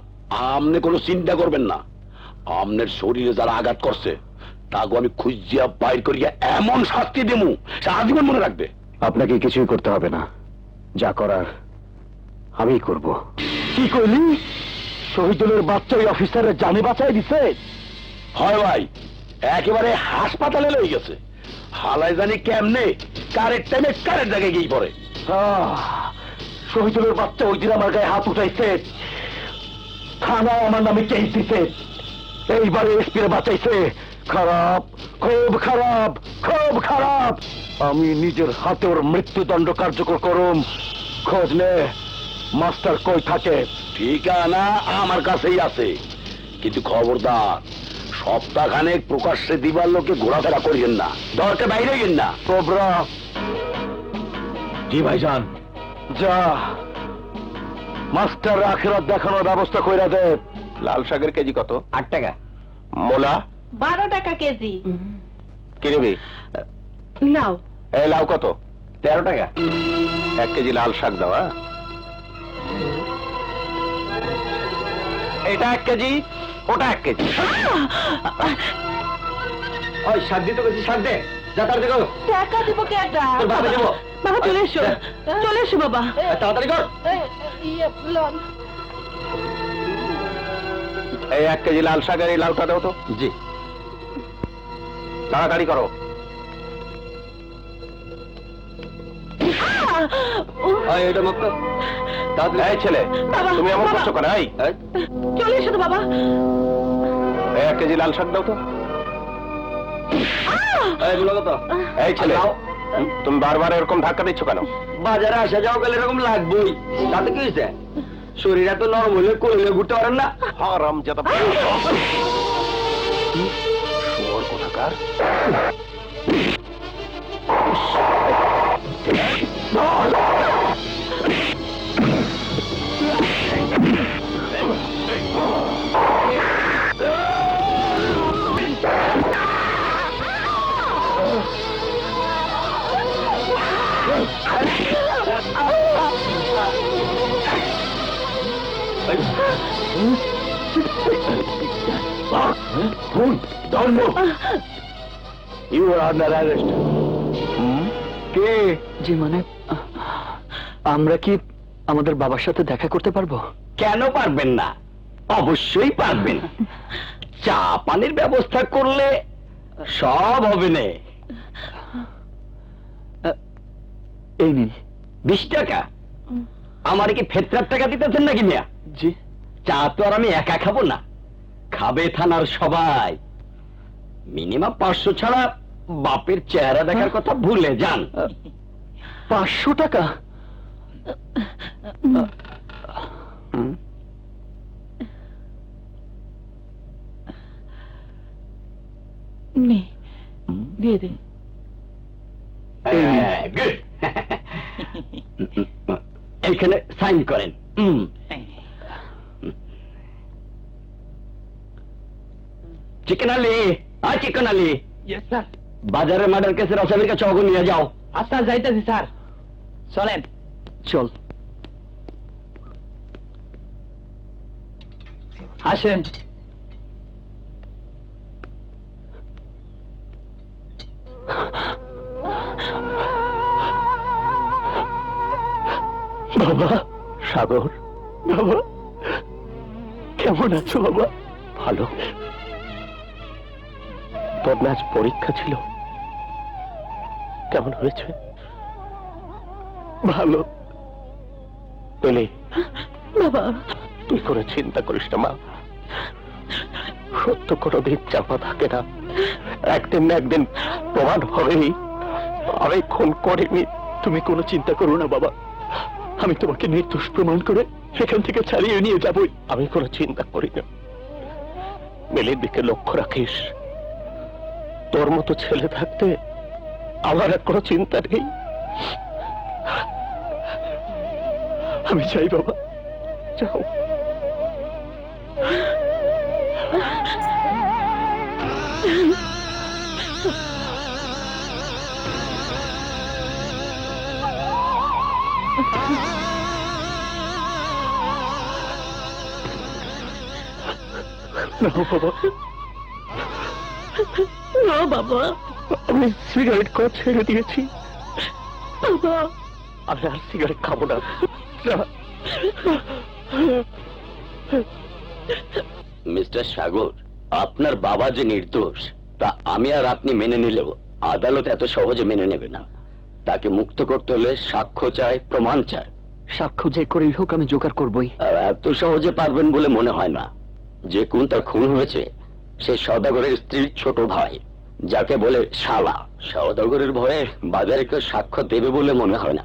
আপনি কোনো চিন্তা করবেন না। আপনার শরীরে যারা আঘাত করছে তাকে আমি খুঁজিয়া বাইর করিয়া এমন শাস্তি দেবো সে আজীবন মনে রাখবে। আপনাকে কিছুই করতে হবে না, যা করার আমি করব। কি কইলি? শহীদুলের বাচ্চা ওই অফিসারের জানে বাঁচাই দিছে? হয় ভাই, একেবারে হাসপাতালে লয়ে গেছে। হালাই জানি কেমনে কারের টাইমে কারের জায়গায় গিয়ে পড়ে। শহীদুলের বাচ্চা ওই দিন আমার গায়ে হাত উঠাইছে, থানায় আমার নামে কেস দিছে, এইবারে এসপিরে বাঁচাইছে। খারাপ, খুব খারাপ, খুব খারাপ। আমি নিজের হাতে ওর মৃত্যুদণ্ড কার্যকর করুম। খোঁজ নে মাস্টার কই থাকে। ঠিকানা আমার কাছেই আছে, কিন্তু খবরদার সপ্তাহখানেক প্রকাশ্যে দিবার লোকে ঘোরাফেরা করিয়েন না, দরকার বাইরে গেন না। কোবরা, জি ভাইজান। যা মাস্টার আখেরাত দেখানোর ব্যবস্থা কইরা দে। লাল শাকের কেজি কত? 8 টাকা। মোলা 12 টাকা কেজি। কি নিবি? নাও। এই লাউ কত? 13 টাকা। 1 কেজি লাল শাক দাও। এটা 1 কেজি, ওটা 1 কেজি। ওই শাক দিতে গেছি, শাক দে, যা তাড়াতাড়ি কর। টাকা দিব কেটা? তোর বাবা দেবো। বাবা চলে এসো, চলে এসো বাবা। তাড়াতাড়ি কর। এই 1 কেজি লাল শাকের এই লাউটা দাও তো। জি। তাড়াতাড়ি করো। এটা মাত্র তাড়াতাড়ি। এই ছেলে, বাবা, তুমি এমন বাবা। করছো কেন? এই চলে এসো তো বাবা। এই 1 কেজি লাল শাক দাও তো। এগুলো কত? এই ছেলে, লাউ। তুমি বারবার এরকম ধাক্কা দিচ্ছ কেন? বাজারে আসা যাও গেলে এরকম লাগবেই, তাতে কি হয়েছে? শরীর এত নরম হলে কইলে ঘুরতে পারেন না। হারাম জাদা। শুয়োর কোথাকার। You are under arrest. কে? জি মানে আমরা কি আমাদের বাবার সাথে দেখা করতে পারবো? কেন পারবেন না? অবশ্যই পারবেন। চা পানির ব্যবস্থা করলে সব হবে না। এই নিন। 20 টাকা? আমার কি ফেতরার টাকা দিতেছেন নাকি মিয়া? জি। চা তো আর আমি একা খাবো না, খাবে থানার সবাই। মিনিমাম 500 ছাড়া বাপের চেহারা দেখার কথা ভুলে যান। 500 টাকা? নে, দিয়ে দে। গুড। এইখানে সাইন করেন। Chicken Ali, chicken Ali, yes sir. বাজারের মার্ডার কেসের আসামির কাছে অগু নিয়ে যাও। আচ্ছা যাইতেছি স্যার, চলেন। চল। আসেন। বাবা। সাগর। বাবা কেমন আছো বাবা? ভালো। তোর না আজ পরীক্ষা ছিল, কেমন হয়েছে? ভালো। পেলে বাবা, তুই করে চিন্তা করিস না মা, সত্য কোনোদিন চাপা থাকে না। একদিন না একদিন প্রমাণ হবেই আমি খুন করিনি। তুমি কোনো চিন্তা করো না বাবা, আমি তোমাকে নির্দোষ প্রমাণ করে সেখান থেকে ছাড়িয়ে নিয়ে যাবই। আমি কোনো চিন্তা করি না। মেলের দিকে লক্ষ্য রাখিস। তোর মতো ছেলে থাকতে আমার আর কোনো চিন্তা নেই। আমি চাই বাবা, যাও। না বাবা, না বাবা, আমি সিগারেট খাওয়া ছেড়ে দিয়েছি। বাবা, আমি আর সিগারেট খাবো না। মিস্টার সাগর, আপনার বাবা যে নির্দোষ তা আমি আর আপনি মেনে নিলেও আদালত এত সহজে মেনে নেবে না। তাকে মুক্ত করতে হলে সাক্ষ্য চাই, প্রমাণ চাই। সাক্ষ্য যে করেই হোক আমি জোগাড় করবই। আর এত সহজে পারবেন বলে মনে হয় না। যে কোন তার খুন হয়েছে সে সওদাগরের স্ত্রীর ছোট ভাই, যাকে বলে শালা। সওদাগরের ভয়ে বাজারে কেউ সাক্ষ্য দেবে বলে মনে হয় না।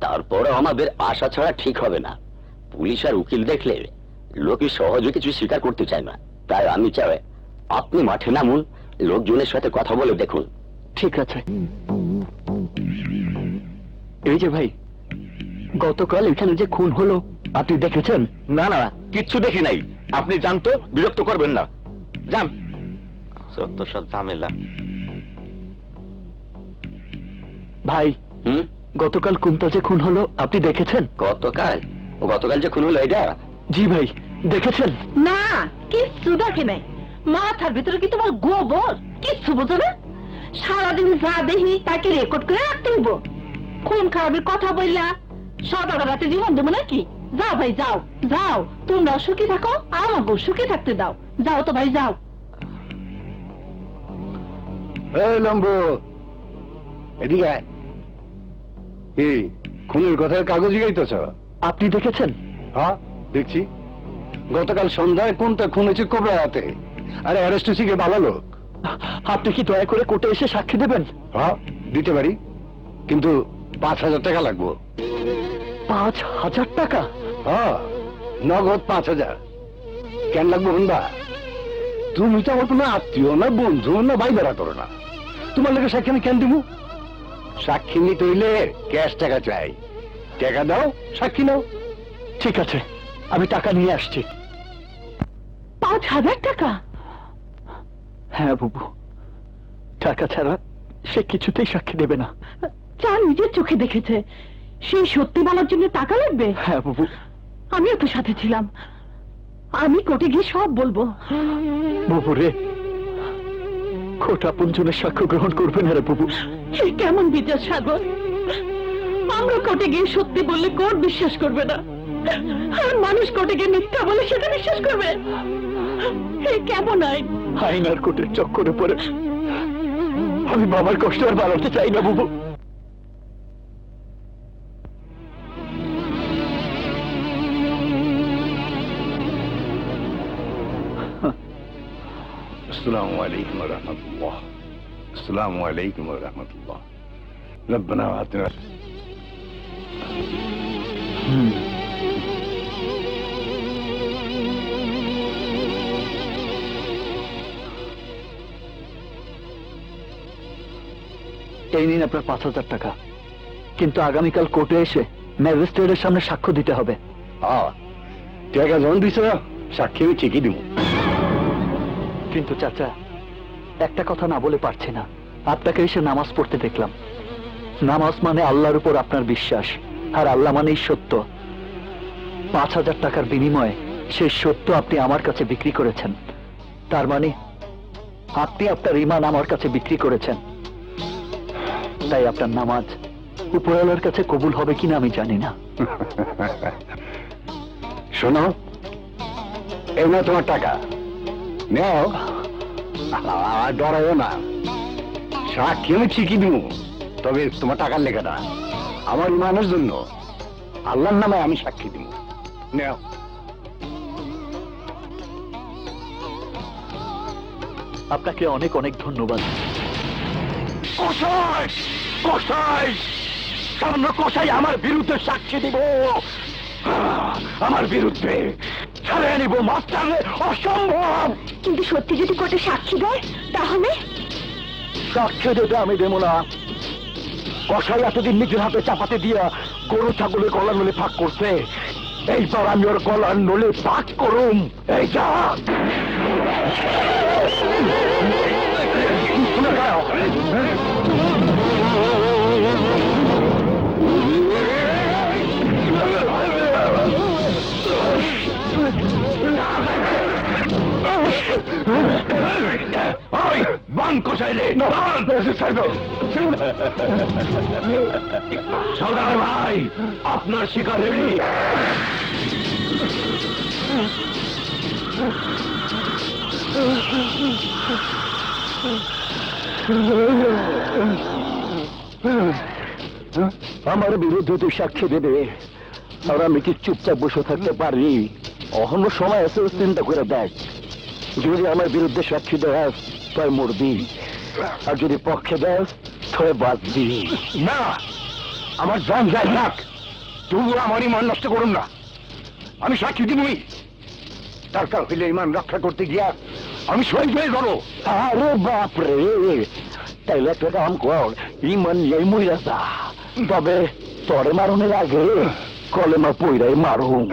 তারপরও আমাদের আশা ছাড়া ঠিক হবে না। পুলিশ আর উকিল দেখলে লোকে সহজে কিছু স্বীকার করতে চায় না। তাই আমি চাই আপনি মাঠে নামুন, লোকজনের সাথে কথা বলে দেখুন। ঠিক আছে। এই যে ভাই, গতকাল এখানে যে খুন হলো আপনি দেখেছেন? না না, কিচ্ছু দেখি নাই। আপনি জানতো, বিরক্ত করবেন না। যান। সত্য সব ঝামেলা। ভাই, গতকাল কুন্তল যে খুন হলো আপনি দেখেছেন? গতকাল? গতকাল যে খুন হলো এটা? জি ভাই, দেখেছেন? না, কিচ্ছু দেখে নাই। মাথার ভিতরে কি তোমার গোবর? কিচ্ছু বোঝো না? সারাদিন যা দেখি তাকে রেকর্ড করে রাখতে হইব। খুন খারাপের কথা বললা সকাল রাতে জীবন দেবো নাকি? যাও ভাই যাও, যাও, তোমরা সুখী থাকো, আমাকেও সুখী থাকতে দাও। যাও তো ভাই যাও। এই লম্বু, এদিকে আয়। এই খুনের কথার কাগজ গাইতেছ? আপনি দেখেছেন? হ্যাঁ দেখছি। গতকাল সন্ধ্যায় কোনটা খুন হয়েছে কবে রাতে? আরে অ্যারেস্ট হয়েছে কি ভালো লোক? আপনি কি দয়া করে কোর্টে এসে সাক্ষী দেবেন? হ্যাঁ দিতে পারি, কিন্তু 5,000 টাকা লাগবো। 5,000 টাকা? হ্যাঁ, নগদ 5,000। কেন লাগবো শুনবা? তুমি তো আমার কোনো আত্মীয় না, বন্ধু না, ভাই বেড়া করো না। তোমার লোকের সাক্ষী আমি কেন দিব? সাক্ষী নিতে হইলে ক্যাশ টাকা চাই। টাকা দাও, সাক্ষী নাও। ঠিক আছে, আমি টাকা নিয়ে আসছি। 5,000 টাকা? হ্যাঁ বুবু, টাকা ছাড়া সে কিছুতেই সাক্ষী দেবে না। যা নিজের চোখে দেখেছে সেই সত্যি বলার জন্য টাকা লাগবে? হ্যাঁ বুবু। আমিও তো সাথে ছিলাম, আমি কোর্টে গিয়ে সব বলবো। বুবু রে, কোর্ট আপনজনের সাক্ষ্য গ্রহণ করবে না রে বুবু। সে কেমন বিচার সাগর? আমরা কোর্টে গিয়ে সত্যি বললে কোর্ট বিশ্বাস করবে না, আর মানুষ কোর্টে গিয়ে মিথ্যা বলে সেটা বিশ্বাস করবে। এই কেমন আইন? আইন আর কোর্টের চক্করে পড়ে আমি বাবার কষ্ট আর বাড়াতে চাই না বুবু। আসসালামু আলাইকুম ওয়া রাহমাতুল্লাহ। আসসালামু আলাইকুম ওয়া রাহমাতুল্লাহ। রব্বানা আতিনা। এই নিন আপনার 5,000 টাকা, কিন্তু আগামীকাল কোর্টে এসে ম্যাজিস্ট্রেটের সামনে সাক্ষ্য দিতে হবে। হ্যাঁ, টাকা যখন দিছ সাক্ষী আমি ঠিকই দিব। কিন্তু চাচা, একটা কথা না বলে পারছি না। আপনাকে এসে নামাজ পড়তে দেখলাম। নামাজ মানে আল্লাহর উপর আপনার বিশ্বাস, আর আল্লাহ মানেই সত্য। 5,000 টাকার বিনিময়ে সেই সত্য আপনি আমার কাছে বিক্রি করেছেন। তার মানে আপনি আপনার ঈমান আমার কাছে বিক্রি করেছেন। তাই আপনার নামাজ উপরওয়ালার কাছে কবুল হবে কিনা আমি জানি না। শোনো, এই না তোমার টাকা, নেও। আর ডরাইও না, সাক্ষী আমি ঠিকই দিব, তবে তোমার টাকার লেখাটা আমার ইমানের জন্য, আল্লাহর নামে আমি সাক্ষী দিব। নেও। আপনাকে অনেক অনেক ধন্যবাদ। কসাই, কসাই, সামান্য কসাই আমার বিরুদ্ধে সাক্ষী দিব, আমার বিরুদ্ধে ছাড়িয়ে নিব মাস্টার, অসম্ভব। কিন্তু সত্যি যদি কোর্টে সাক্ষী দেয় তাহলে? সাক্ষী দিতে আমি দেব না। কসাই এতদিন নিজের হাতে চাপাতে দিয়া গরু ছাগলের গলার নলে ফাঁক করছে, এইবার আমি ওর গলার নলে ফাঁক করুম। এই যা বান কষাইলে সর্দার ভাই, আপনার শিকার রেডি। আমার বিরুদ্ধে তুই সাক্ষী দেবে, আর আমি কি চুপচাপ বসে থাকতে পারি? অহন্য সময় আছে, চিন্তা করে দেখ। যদি আমার বিরুদ্ধে সাক্ষী দেয় তাই মরবি, আর যদি পক্ষে দেয় তাই বাঁচবি। না, আমার জান যায় থাক, তবু আমার ইমান নষ্ট করুন না। আমি সাক্ষী দিবই, দরকার হইলে ইমান রক্ষা করতে গিয়া আমি শহীদ হয়ে যাবো। আরে বাপরে, তাইলে একটা কাম কর, ইমান নিয়ে মইরা যা, তবে তরে মারণের আগে কলেমা পইরাই মারুম।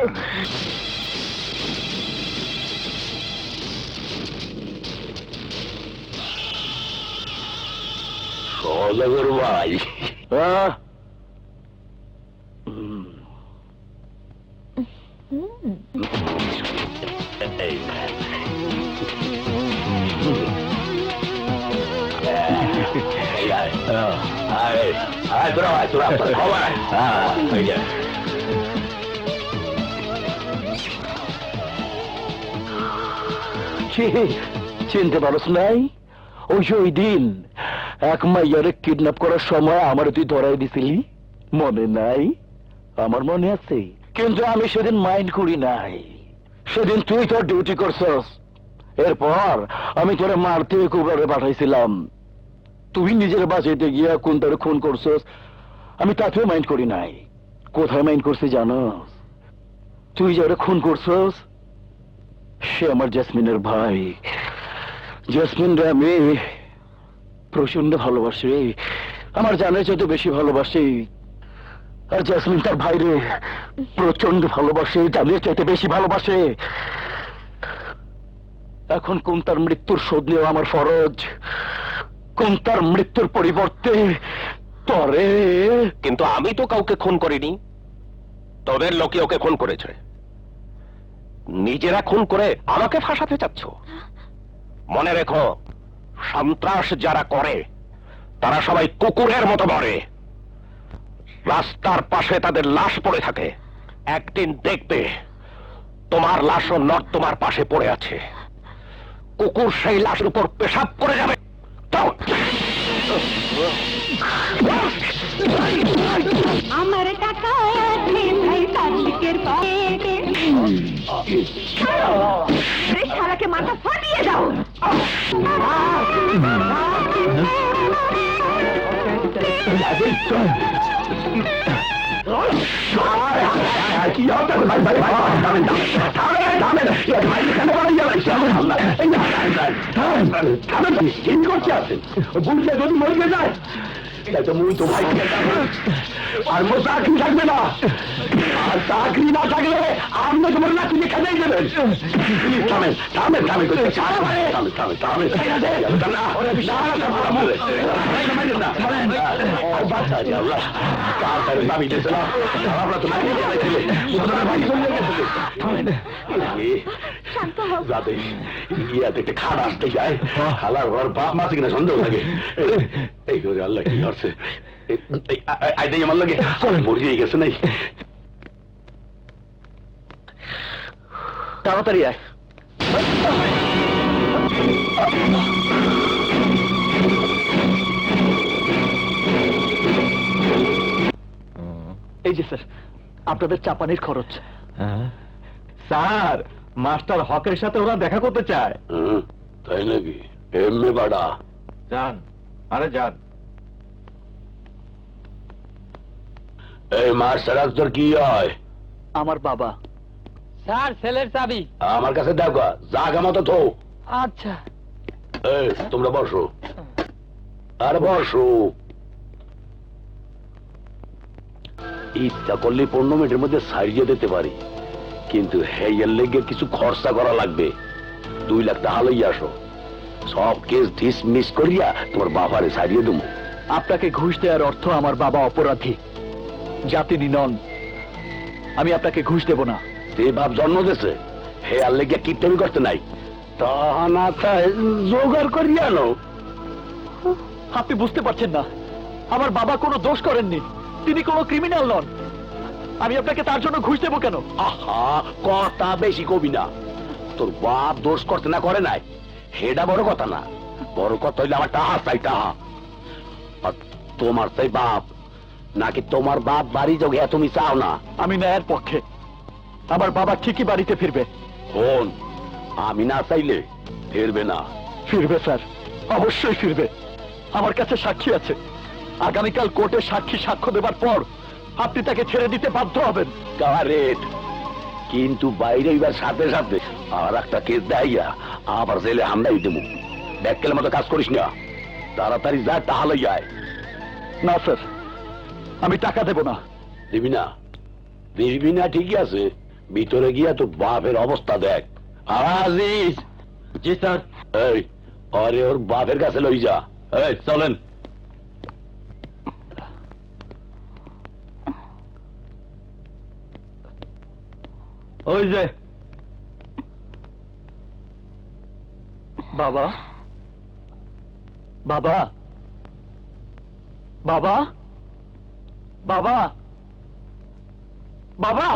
সদাগর ভাই, এই তোরা চিনতে পারস নাই? ওই দিন এক মাইয়ারে কিডন্যাপ করার সময় আমার তুই ধরাই দিছিলি, মনে নাই? আমার মনে আছে, কিন্তু আমি সেদিন মাইন্ড করি নাই। সেদিন তুই তোর ডিউটি করছস, এরপর আমি তোরে মারতে কুবরে পাঠাইছিলাম। তুই নিজের বাঁচাইতে গিয়া কোন তোরে খুন করছস, আমি তাতেও মাইন্ড করি নাই। কোথায় মাইন্ড করছি জানস? তুই যারা খুন করছস সে আমার জেসমিনের ভাই। জেসমিন রে আমি প্রচন্ড ভালোবাসি, আমার জানের চাইতে বেশি ভালোবাসি। আর জেসমিন তার ভাইরে প্রচন্ড ভালোবাসে, জানের চাইতে বেশি ভালোবাসে। এখন কোন তার মৃত্যুর শোধ নেওয়া আমার ফরজ, কোন তার মৃত্যুর পরিবর্তে তরে। কিন্তু আমি তো কাউকে খুন করিনি, তোদের লোকে ওকে খুন করেছে। নিজেরা খুন করে আমাকে ফাঁসাতে চাচ্ছ। মনে রেখো, সন্ত্রাস যারা করে তারা সবাই কুকুরের মতো মরে। রাস্তার পাশে তাদের লাশ পড়ে থাকে। একদিন দেখবে তোমার লাশও তোমার পাশে পড়ে আছে। কুকুর সেই লাশের উপর পেশাব করে যাবে। আমার টাকা আছে ভাই পাবলিকের পকেটে, শালাকে মাথা ফাটিয়ে দাও। যদি মরে যায় তো ভাই আর মোর চাকরি থাকবে না। আর চাকরি না থাকলে আপনি তোমার নাকি খেতেই দেবেন। থামেন থামেন থামেন যাতে খাট আসতে যায়, খালার ঘর বাপ মাসে কিনা সন্দেহ লাগে। এই করে আল্লাহ কি করছে আইটাই আমার লাগে মরিয়ে গেছে নাই। তাড়াতাড়ি আয়। এই যে স্যার, আপনাদের চাপানির খরচ। স্যার, মাস্টার হকের সাথে ওরা দেখা করতে চায়। তাই নাকি? এমনি বাড়া যান, আরে যান। এই মাস্টার তোর কি হয়? আমার বাবা। স্যার, ছেলের চাবি। আমার কাছে দেখো, জাগা মতো তো। আচ্ছা। এই তোমরা বসো, আর বসো। ইচ্ছা করলে 15 মিনিটের মধ্যে সারিয়ে দিতে পারি, কিন্তু হেয়ার লেগে কিছু খরচা করা লাগবে। 2 লাখ টাকা লইয়া আসো, সব কেস ডিসমিস করিয়া তোমার বাবারে সারিয়ে দেবো। আপনাকে ঘুষ দেওয়ার অর্থ আমার বাবা অপরাধী, জাতিনি নন। আমি আপনাকে ঘুষ দেব না। যে বাপ জন্ম দিয়েছে হেয়ার লেগে কীর্তন করতে নাই, তা না জোগাড় করিয়া আনো। আপনি বুঝতে পারছেন না, আমার বাবা কোনো দোষ করেননি, তিনি কোনো ক্রিমিনাল নন। আমি আপনাকে তার জন্য ঘুষ দেবো কেন? আহা, কথা বেশি কবি না। তোর বাপ দোষ করতে না করে নাই, সেটা বড় কথা না। বড় কথা হইলে আমার টাহা চাই, টাহা। আর তোমার চাই বাপ, নাকি তোমার বাপ বাড়ি যোগে তুমি চাও না? আমি ন্যায়ের পক্ষে। আমার বাবা ঠিকই বাড়িতে ফিরবে। হন, আমি না চাইলে ফিরবে না। ফিরবে স্যার, অবশ্যই ফিরবে। আমার কাছে সাক্ষী আছে। আগামীকাল কোর্টে সাক্ষী সাক্ষ্য দেবার পর আপনি তাকে ছেড়ে দিতে বাধ্য হবেন। কারেক্ট, কিন্তু বাইরে এবার সাথে সাথে আর একটা কেস দেয়া আবার জেলে হামলাই দেবো। ব্যাককেলের মতো কাজ করিস না, তাড়াতাড়ি যা, তাহলে যায়। না স্যার, আমি টাকা দেব না। দিবি না? দিবি না ঠিকই আছে, ভিতরে গিয়া তোর বাপের অবস্থা দেখ। আজিজ। জি স্যার। এই আরে ওর বাপের কাছে লই যা। এই চলেন। ওই যে বাবা, বাবা, বাবা, বাবা, বাবা,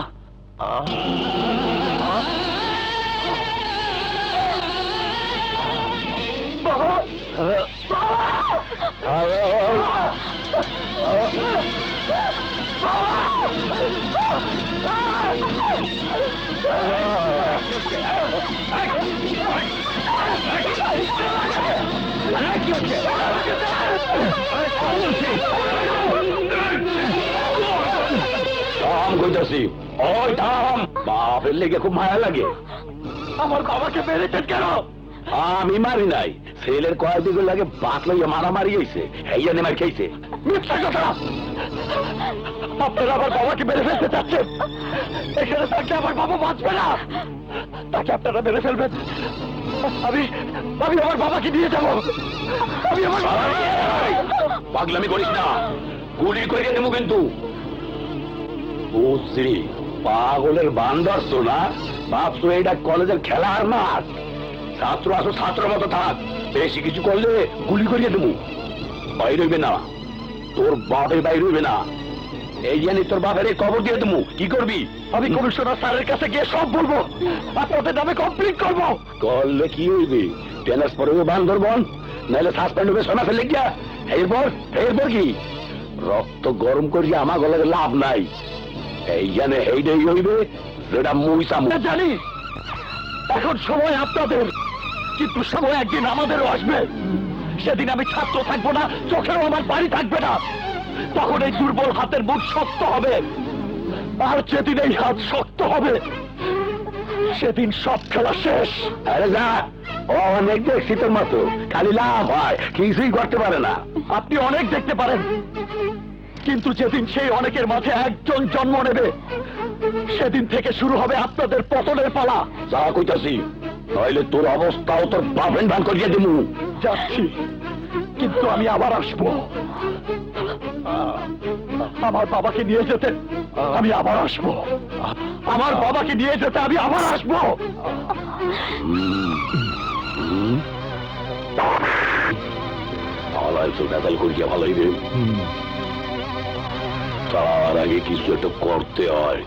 থাম কইতাছি, ওই থাম। বাপের লেগে খুব মায়া লাগে। আমার বাবাকে মেরেছেন কেন? আমি মারি নাই, ছেলের কয়েকদিন লাগে বাক লইয়া মারামারি হয়েছে, এই জন্য মার খেয়েছে। মিথ্যা কথা! আপনারা আমার বাবাকে মেরে ফেলতে চাচ্ছেন। এখানে থাকলে আমার বাবা বাঁচবে না, তাকে আপনারা মেরে ফেলবেন। আমি আমি আমার বাবাকে নিয়ে যাব। আমি আমার বাবা পাগলামি করিস না, গুলি করে দেবো কিন্তু। বুঝছি, পাগলের বান্দর তো না, ভাবছো এটা কলেজের খেলার মাঠ। ছাত্র আসো, ছাত্র মতো থাক, বেশি কিছু করলে গুলি করিয়ে দেবো। বাইর হইবে না, তোর বাপের বাইর হইবে না। এই জানি তোর বাপের কবর দিয়ে দেবো। কি করবি? আমি কমিশনার স্যারের কাছে গিয়ে সব বলবো, আপনাদের নামে কমপ্লিট করবো। করলে কি হইবে? ট্রান্সফার হইবে বান্দরবন, নাহলে সাসপেন্ড হবে সোনা ফেলে গিয়া। এরপর এরপর কি? রক্ত গরম করিয়া আমার গলায় লাভ নাই। এই জানে এইটাই হইবে যেটা মুই চামু। জানি এখন সময় আপনাদের, কিন্তু সময় একদিন আমাদেরও আসবে। সেদিন আমি ছাত্র থাকবো না, চোখেও আমার বাড়ি থাকবে না। তখন এই দুর্বল হাতের মুখ শক্ত হবে, আর যেদিন এই হাত শক্ত হবে সেদিন সব খেলা শেষ। আরে যা, অনেক দেখছি তোর মতো, খালি লাভ হয়, কিছুই করতে পারে না। আপনি অনেক দেখতে পারেন, কিন্তু যেদিন সেই অনেকের মাঝে একজন জন্ম নেবে, সেদিন থেকে শুরু হবে আপনাদের পতনের পালা। যা কইতাছি, নইলে তোর অবস্থাও তোর বাপেন ভান করিয়ে দিমু। যাচ্ছি, কিন্তু আমি আবার আসবো। আমার বাবাকে নিয়ে যেতে আমি আবার আসবো। আমার বাবাকে নিয়ে যেতে আমি আবার আসবো। ভালাই তো বেদাল করিয়া ভালোই রে। তার আগে কিছু একটা করতে হয়।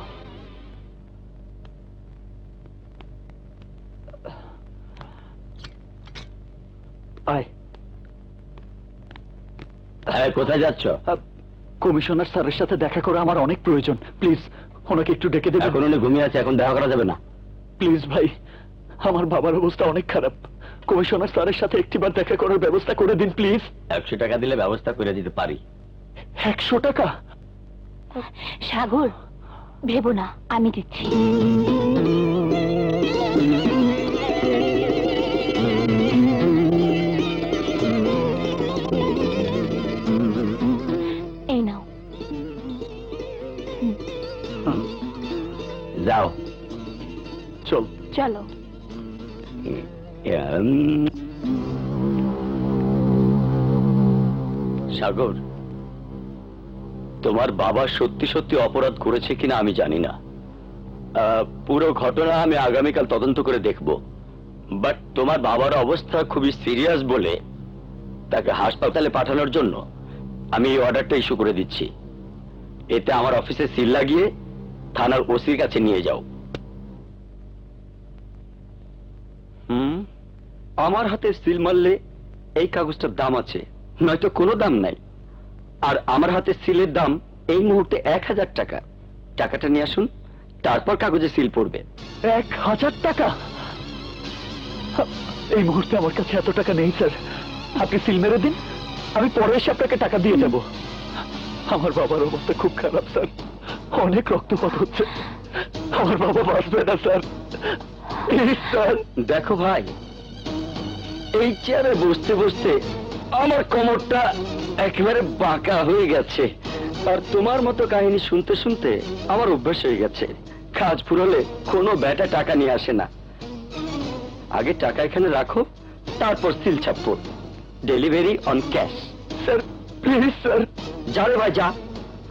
আয়, হ্যাঁ, কোথায় যাচ্ছ? কমিশনার স্যারের সাথে দেখা করা আমার অনেক প্রয়োজন। প্লিজ ওনাকে একটু ডেকে দেবেন। এখন উনি ঘুমিয়ে আছে, এখন দেখা করা যাবে না। প্লিজ ভাই, আমার বাবার অবস্থা অনেক খারাপ। কমিশনার স্যারের সাথে একটিবার দেখা করার ব্যবস্থা করে দিন প্লিজ। 100 টাকা দিলে ব্যবস্থা করে দিতে পারি। 100 টাকা? সাগর, ভেবো না, আমি দিচ্ছি। এই নাও। যাও। চল। চলো। সাগর, তোমার বাবা সত্যি সত্যি অপরাধ করেছে কিনা আমি জানি না। পুরো ঘটনা আমি আগামীকাল তদন্ত করে দেখব। বাট তোমার বাবার অবস্থা খুবই সিরিয়াস বলে তাকে হাসপাতালে পাঠানোর জন্য আমি এই অর্ডারটা ইস্যু করে দিচ্ছি। এতে আমার অফিসে সিল লাগিয়ে থানার ওসির কাছে নিয়ে যাও। আমার হাতে সিল মারলে এই কাগজটার দাম আছে, নয়তো কোনো দাম নাই। আর আমার হাতে সিলের দাম এই মুহূর্তে 1000 টাকা। টাকাটা নিয়ে আসুন, তারপর কাগজে সিল পড়বে। 1000 টাকা? এই মুহূর্তে আমার কাছে এত টাকা নেই স্যার। আপনি সিল মেরে দিন, আমি পরে এসে আপনাকে টাকা দিয়ে যাব। আমার বাবার অবস্থা খুব খারাপ স্যার, অনেক রক্তপাত হচ্ছে। আমার বাবা বাঁচবে না স্যার। Please sir. দেখো ভাই, এই চেয়ারে বসতে বসতে আমার কোমরটা একেবারে বাঁকা হয়ে গেছে। আর তোমার মতো কাহিনী শুনতে শুনতে আমার অভ্যাস হয়ে গেছে। কাজ ফুরলে কোনো ব্যাটা টাকা নিয়ে আসে না। আগে টাকা এখানে রাখো, তারপর সিল ছাপ্পো। Delivery on cash. Sir please sir. যা রে ভাই যা,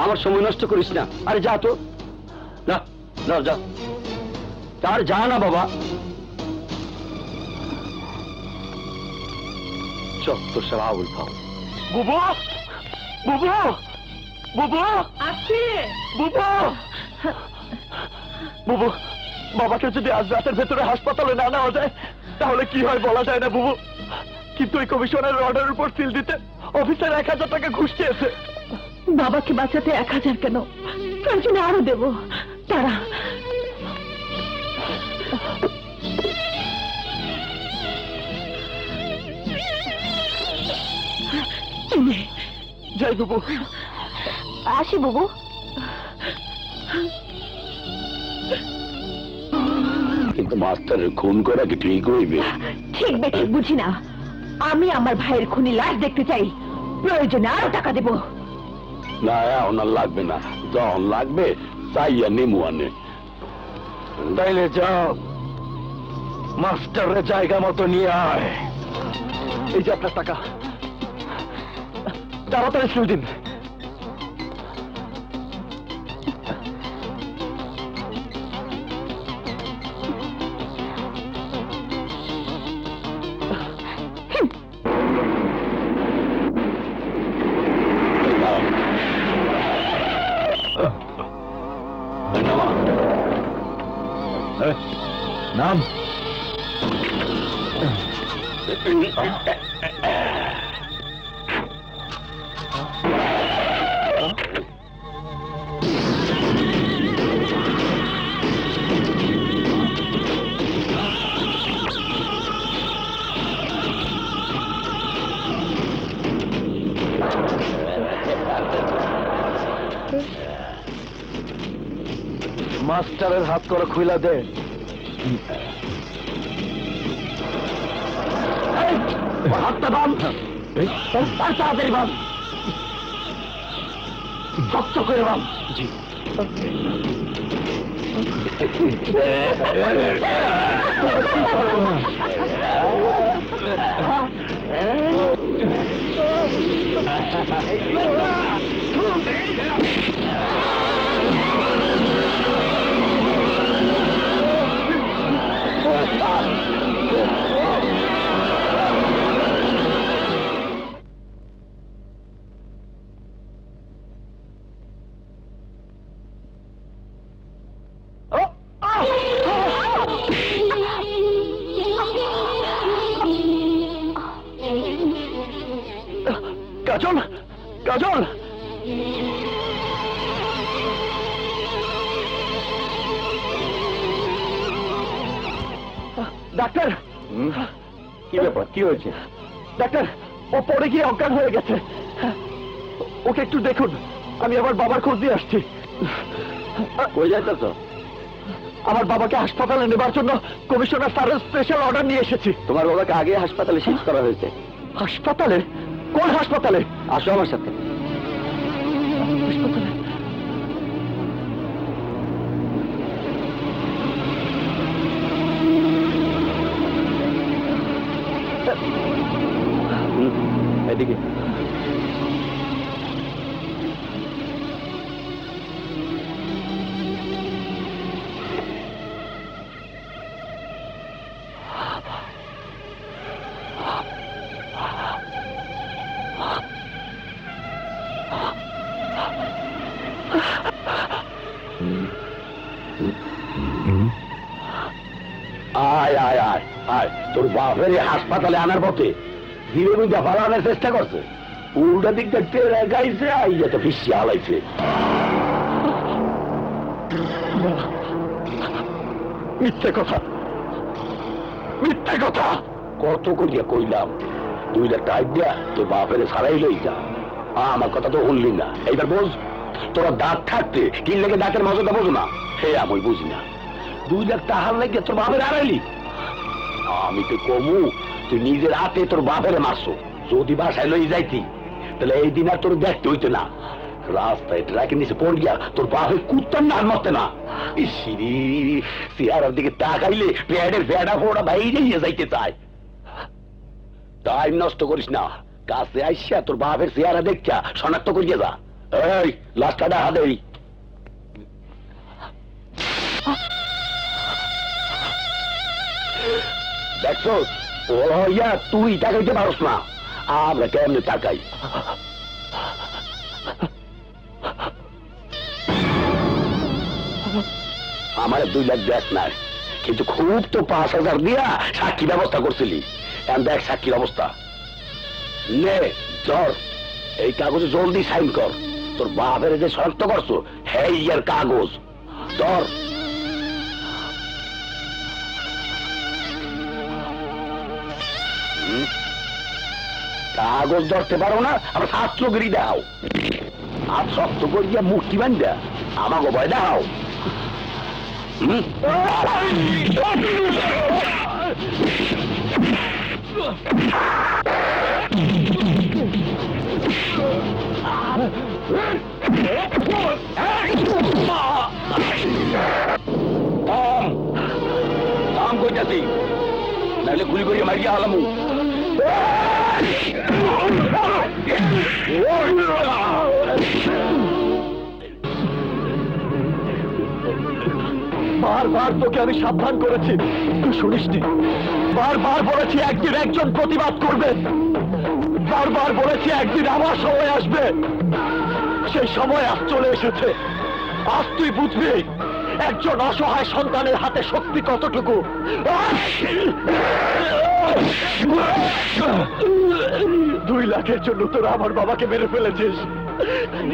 আমার সময় নষ্ট করিস না। আরে যা তো, না না যা। তার যা না বাবা। চত্ব সারা আউল ফাউ। বুবু, বুবু, বুবু, আছে বুবু, বুবু, বাবাকে যদি আজ রাতের ভেতরে হাসপাতালে না নেওয়া যায় তাহলে কি হয় বলা যায় না বুবু, কিন্তু ওই কমিশনের অর্ডারের উপর সিল দিতে অফিসার 1000 টাকা ঘুষ চেয়েছে। বাবাকে বাঁচাতে 1000 কেন, প্রয়োজনে আরো দেব। তারা যাই বুবু। আসি বুবু। কিন্তু মাস্টারের খুন করা কি ঠিক হইবে? ঠিক বেঠিক বুঝি না, আমি আমার ভাইয়ের খুনি লাশ দেখতে চাই, প্রয়োজনে আরো টাকা দেব। না এখন আর লাগবে না, যখন লাগবে চাইয়া নিমু আনে। তাইলে যাও, মাস্টারের জায়গা মতো নিয়ে আয়। এই যে আপনার টাকা, তাড়াতাড়ি সিল দিন। নাম মাস্টারের হাত করে খুইলা দে। হাতটা বান, তাড়াতাড়ি বান, শক্ত করে বান। জি। কাজল, কাজল, ডাক্তার, কি ব্যাপার, কি হয়েছে? ডাক্তার, ও পড়ে গিয়ে অজ্ঞান হয়ে গেছে, ওকে একটু দেখুন, আমি আমার বাবার খোঁজ দিয়ে আসছি। কই যাইতেছ? আমার বাবাকে হাসপাতালে নেবার জন্য কমিশনার স্যারের স্পেশাল অর্ডার নিয়ে এসেছি। তোমার বাবাকে আগে হাসপাতালে শিফট করা হয়েছে। হাসপাতালে? কোন হাসপাতালে? আসো আমার সাথে। হাসপাতালে? এদিকে। আয় আয় আয় আয়, তোর বাপের হাসপাতালে আনার পথে ধীরে বুঝে ফালানোর চেষ্টা করছে, উল্টা দিকটা টেরা গাইছে, আইয়া তো ফিসিয়া হালাইছে। মিথ্যে কথা, মিথ্যে কথা। কত করিয়া কইলাম 2 লাখ টাকা দিয়া তোর বাপের সারাই লই যা, আমার কথা তো শুনলি না। এইবার বোঝ, তোরা দাঁত থাকতে কি লেগে দাঁতের মজাটা বোঝো না, হে আমি বুঝি না। 2 লাখ টাকার লেগে তোর বাপের হারাইলি। আমি তো কমু তুই নিজের হাতে তোর বাপের মারছো, যদি বাসায় লই যাইতি তাহলে এই দিন আর তোর দেখতে হইতো না। রাস্তায় ট্রাকের নিচে পড় গিয়া তোর বাপের কুত্তার নাম মতে না। ইসিরি চেহারার দিকে তাকাইলে পেটের ভেড়া ফোড়া বাইরে যাইতে চায়। টাইম নষ্ট করিস না, কাছে আইসা তোর বাপের চেহারা দেখা শনাক্ত করিয়ে যা। এই লাশ কাটা হাতেই। দেখছো ও ইয়া তুই টাকাইতে পারস না, আমরা কেমনে টাকাই? আমার 2 লাখ দেখ না, কিন্তু খুব তো 5,000 দিয়া সাক্ষী ব্যবস্থা করছিলি। এখন দেখ সাক্ষীর অবস্থা। নে ধর, এই কাগজে জলদি সাইন কর। তোর বাপের যে শনাক্ত করছো হ্যাঁ ইয়ার কাগজ ধর। কাগজ ধরতে পারো না, আমার ছাত্রগিরি দাও। আর শক্ত করিয়া মুক্তি বান্ধা আমাকে ভয় দাও। কাম করতেছি, নাহলে গুলি করিয়া মারিয়া হলাম। বারবার তোকে আমি সাবধান করেছি, তুই শুনিসনি। বারবার বলেছি একদিন একজন প্রতিবাদ করবে, বারবার বলেছি একদিন আমার সময় আসবে। সেই সময় আজ চলে এসেছে। আজ তুই বুঝবি একজন অসহায় সন্তানের হাতে শক্তি কতটুকু। 2 লাখের জন্য তোরা আমার বাবাকে মেরে ফেলেছিস।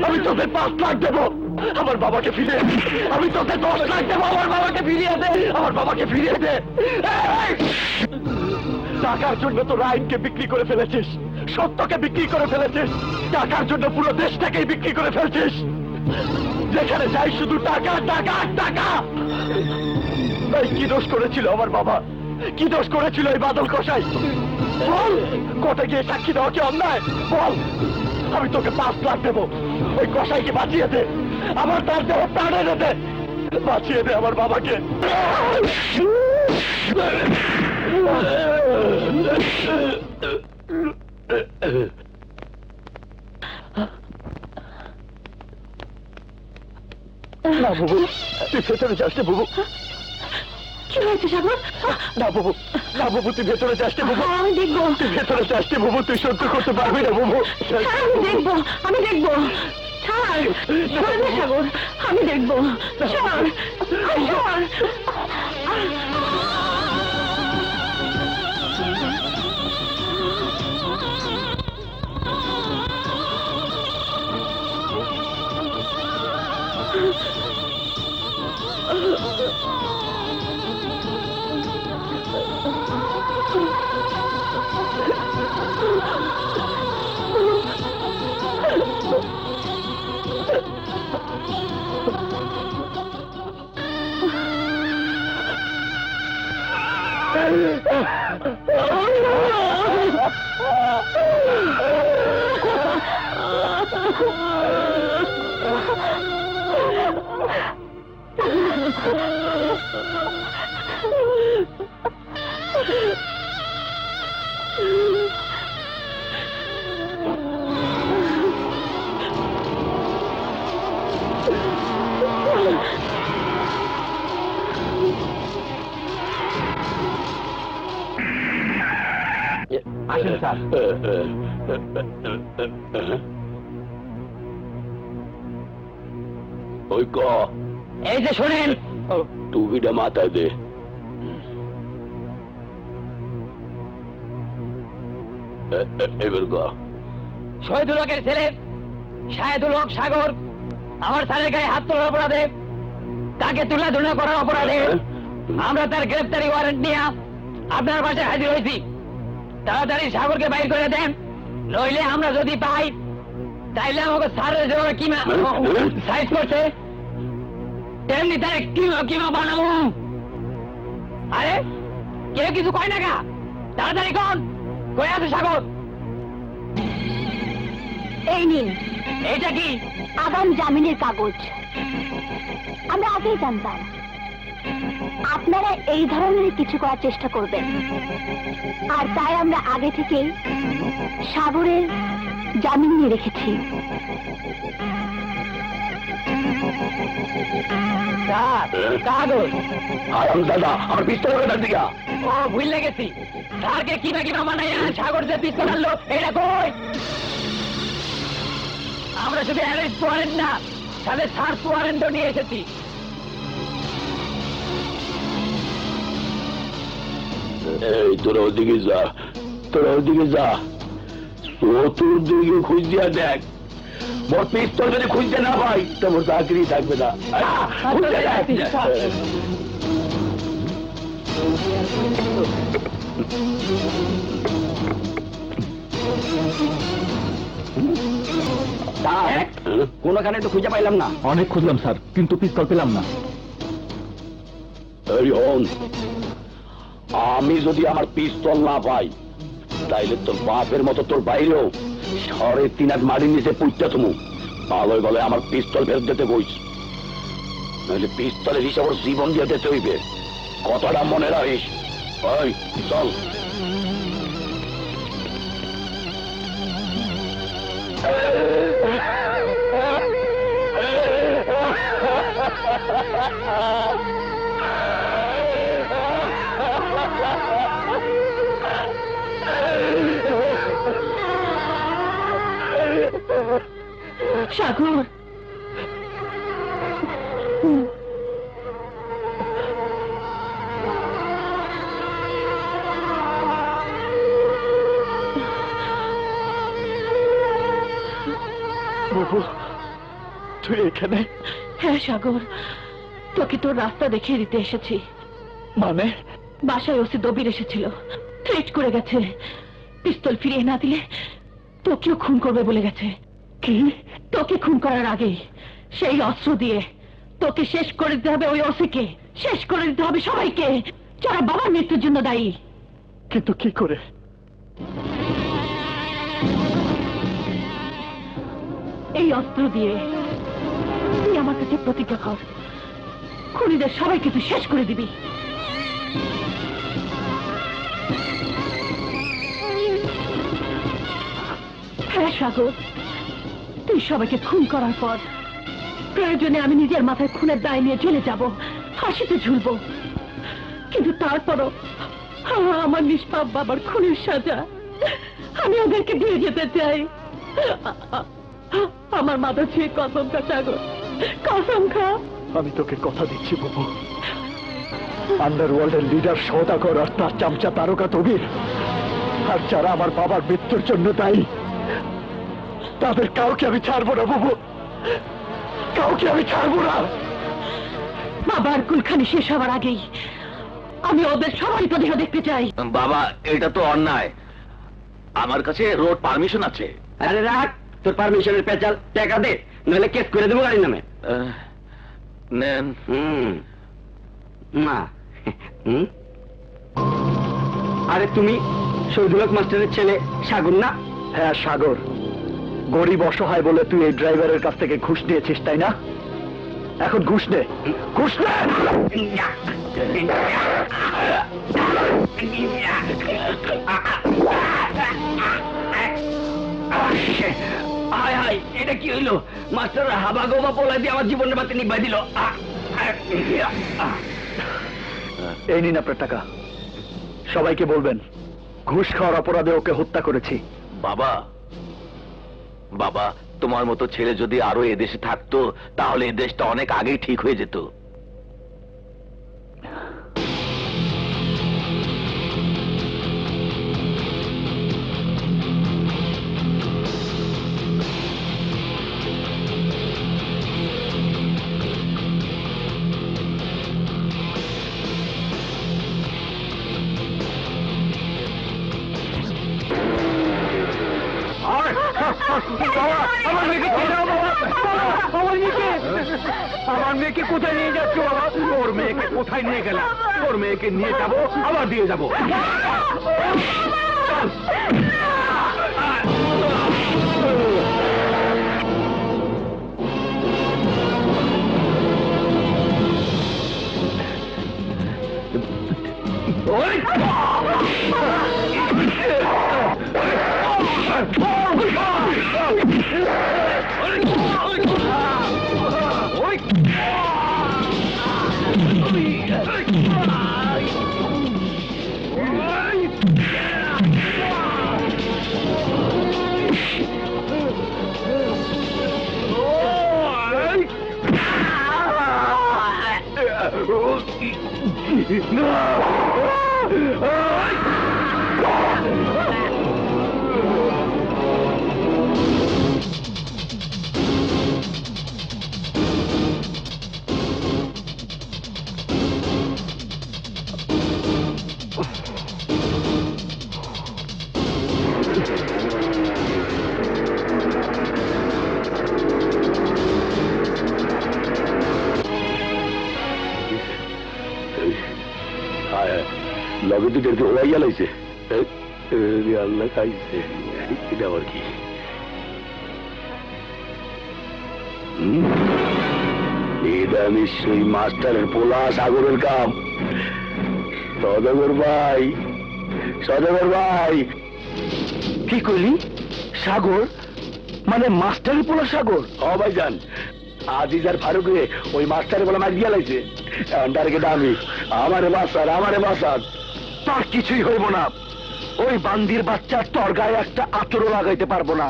আমি তোদের 5 লাখ দেবো, আমার বাবাকে ফিরিয়ে। আমি তোকে 10 লাখ দেবো, আমার বাবাকে ফিরিয়ে দে, আমার বাবাকে ফিরিয়ে দে। টাকার জন্য তোর আইনকে বিক্রি করে ফেলেছিস, সত্যকে বিক্রি করে ফেলেছিস, টাকার জন্য পুরো দেশটাকেই বিক্রি করে ফেলছিস। যেখানে যাই শুধু টাকা টাকা টাকা। এই কি দোষ করেছিল আমার বাবা, কি দোষ করেছিল এই বাদল কসাই? বল, কোর্টে গিয়ে সাক্ষী দেওয়া কি অন্যায়? বল, আমি তোকে 5 লাখ দেবো। ওই কসাইকে বাঁচিয়ে দে, আমার তার দেহ প্রাণে দে, বাঁচিয়ে দে আমার বাবাকে। না বুবু, তুই ভেতরে যাস না বুবু। কি হয়েছে সাগর? না বুবু, না বুবু, তুই ভেতরে যাস না বুবু। আমি দেখবো, তুই ভেতরে যাস না বুবু, তুই সহ্য করতে পারবি না বুবু। আমি দেখবো, আমি দেখবো। ছাড়, ছাড় না সাগর, আমি দেখবো। ছাড়, ছাড়। আসেন স্যার। ওই ক, এই যে শোনেন, টুপিটা মাথায় দে। এবার ক, শহীদুল হকের ছেলে শাহেদুল হক সাগর আমার স্যারের গায়ে হাত তোলার অপরাধে, তাকে তুলাধুলা করার অপরাধে আমরা তার গ্রেফতারি ওয়ারেন্ট নিয়ে আপনার বাসায় হাজির হয়েছি। তাড়াতাড়ি সাগরকে বাইর করে দেন, নইলে আমরা যদি পাই তাইলে আমাকে স্যারের জন্য কিমা সাইজ করছে তেমনি তার কিমা কিমা বানাবো। আরে কেউ কিছু কয় না গা, তাড়াতাড়ি কন, কই আছে সাগর? এই নিন, এইটা কি? আগাম জামিনের কাগজ। আমরা আগেই জানতাম আপনারা এই ধরনের কিছু করার চেষ্টা করবেন, আর তাই আমরা আগে থেকেই সাগরের জামিন নিয়ে রেখেছি। স্যার কাগজ। আরাম দাদা আমার পিস্তল ওটার দিকে ও ভুলে গেছি, স্যারকে কিনা কিনা মানাই সাগর যে পিস্তল আনলো এটা কই? আমরা শুধু অ্যারেস্ট ওয়ারেন্ট না, সাথে সার্চ ওয়ারেন্টও নিয়ে এসেছি। এই তোরা ওদিকে যা, তোরা ওদিকে যা, চতুর্দিকে খুঁজ দিয়া দেখ, মোর পিস্তল যদি খুঁজতে না পাই তো মোর চাকরি থাকবে না। খুঁজতে দেখ। কোনখানে তো খুঁজে পাইলাম না। অনেক খুঁজলাম স্যার, কিন্তু পিস্তল পেলাম না। এই হন, আমি যদি আমার পিস্তল না পাই তাইলে তোর বাপের মতো তোর বাইরেও 3.5 হাত মাটির নিচে পুঁততে তুমি ভালোই বলে আমার পিস্তল ফেরত দিতে কইস, নইলে পিস্তলের হিসাব ওর জীবন দিয়ে দিতে হইবে। কথাটা মনে রাখিস। ওই চল। সাগর, বাবু তুই এখানে? হ্যাঁ সাগর, তোকে তোর রাস্তা দেখিয়ে দিতে এসেছি। মানে? বাসায় ওসি দবির এসেছিল, থ্রেট করে গেছে, পিস্তল ফিরিয়ে না দিলে তোকেও খুন করবে বলে গেছে। কি? তোকে খুন করার আগে সেই অস্ত্র দিয়ে তোকে শেষ করে দিতে হবে, ওই ওসিকে শেষ করে দিতে হবে, সবাইকে যারা বাবার মৃত্যুর জন্য দায়ী। কিন্তু কি করে? এই অস্ত্র দিয়ে তুই আমার কাছে প্রতিজ্ঞা কর, খুনিদের সবাইকে তুই শেষ করে দিবি। হ্যাঁ সাগর, তুই সবাইকে খুন করার পর প্রয়োজনে আমি নিজের মাথায় খুনের দায় নিয়ে জেলে যাব, ফাঁসিতে ঝুলবো, কিন্তু তারপরও আমার নিষ্পাপ বাবার খুনের সাজা আমি ওদেরকে দিয়ে যেতে চাই। আমার মাথা ছুঁয়ে কসম খা সাগর, কসম খা। আমি তোকে কথা দিচ্ছি বাবু, আন্ডারওয়ার্ল্ডের লিডার সওদাগর আর তার চামচা তারকা তবির আর যারা আমার বাবার মৃত্যুর জন্য দায়ী, তাদের কাউকে আমি ছাড়বো না বাবু, কাউকে আমি ছাড়বো না। বাবার কুলখানি শেষ হওয়ার আগেই আমি ওদের সবাই তো দেহ দেখতে চাই। বাবা এটা তো অন্যায়, আমার কাছে রোড পারমিশন আছে। আরে রাখ তোর পারমিশনের পেঁচাল, টাকা দে নইলে কেস করে দেবো গাড়ির নামে। নেন। না আরে তুমি শহীদুল হক মাস্টারের ছেলে সাগর না? হ্যাঁ সাগর, গরিব অসহায় বলে তুই এই ড্রাইভারের কাছ থেকে ঘুষ নিয়েছিস তাই না? এখন ঘুষ নে, ঘুষ নে। হায় হায়, এটা কি হইলো? মাস্টার হাবা গোবা পোলাই দিয়ে আমার জীবনের বাতি নিবাই দিল। এই নিন আপনার টাকা, সবাইকে বলবেন ঘুষ খাওয়ার অপরাধে ওকে হত্যা করেছি। বাবা, বাবা তোমার মতো ছেলে যদি আরো এদেশে থাকতো তাহলে এই দেশটা অনেক আগেই ঠিক হয়ে যেত। আমার মেয়েকে কোথায় নিয়ে যাচ্ছ বাবা? তোর মেয়েকে কোথায় নিয়ে গেলা? তোর মেয়েকে নিয়ে যাবো আবার দিয়ে যাবো। লগে দুটো ওলাইয়া লাইছে আল্লাহ খাইছে এটা আবার কি এটা নিশ্চয়ই মাস্টারের পোলা সাগরের কাম। সদাগর ভাই, সদাগর ভাই, কি কইলি? সাগর মানে মাস্টারের পোলা সাগর? ও ভাই যান, আজিজ আর ফারুকে ওই মাস্টারের পোলা মার দিয়া লাইছে। টার্গেট আমি, আমারে বাসার তার কিছুই হইব না। ওই বান্দির বাচ্চার তোর গায়ে একটা আতরও লাগাইতে পারবো না।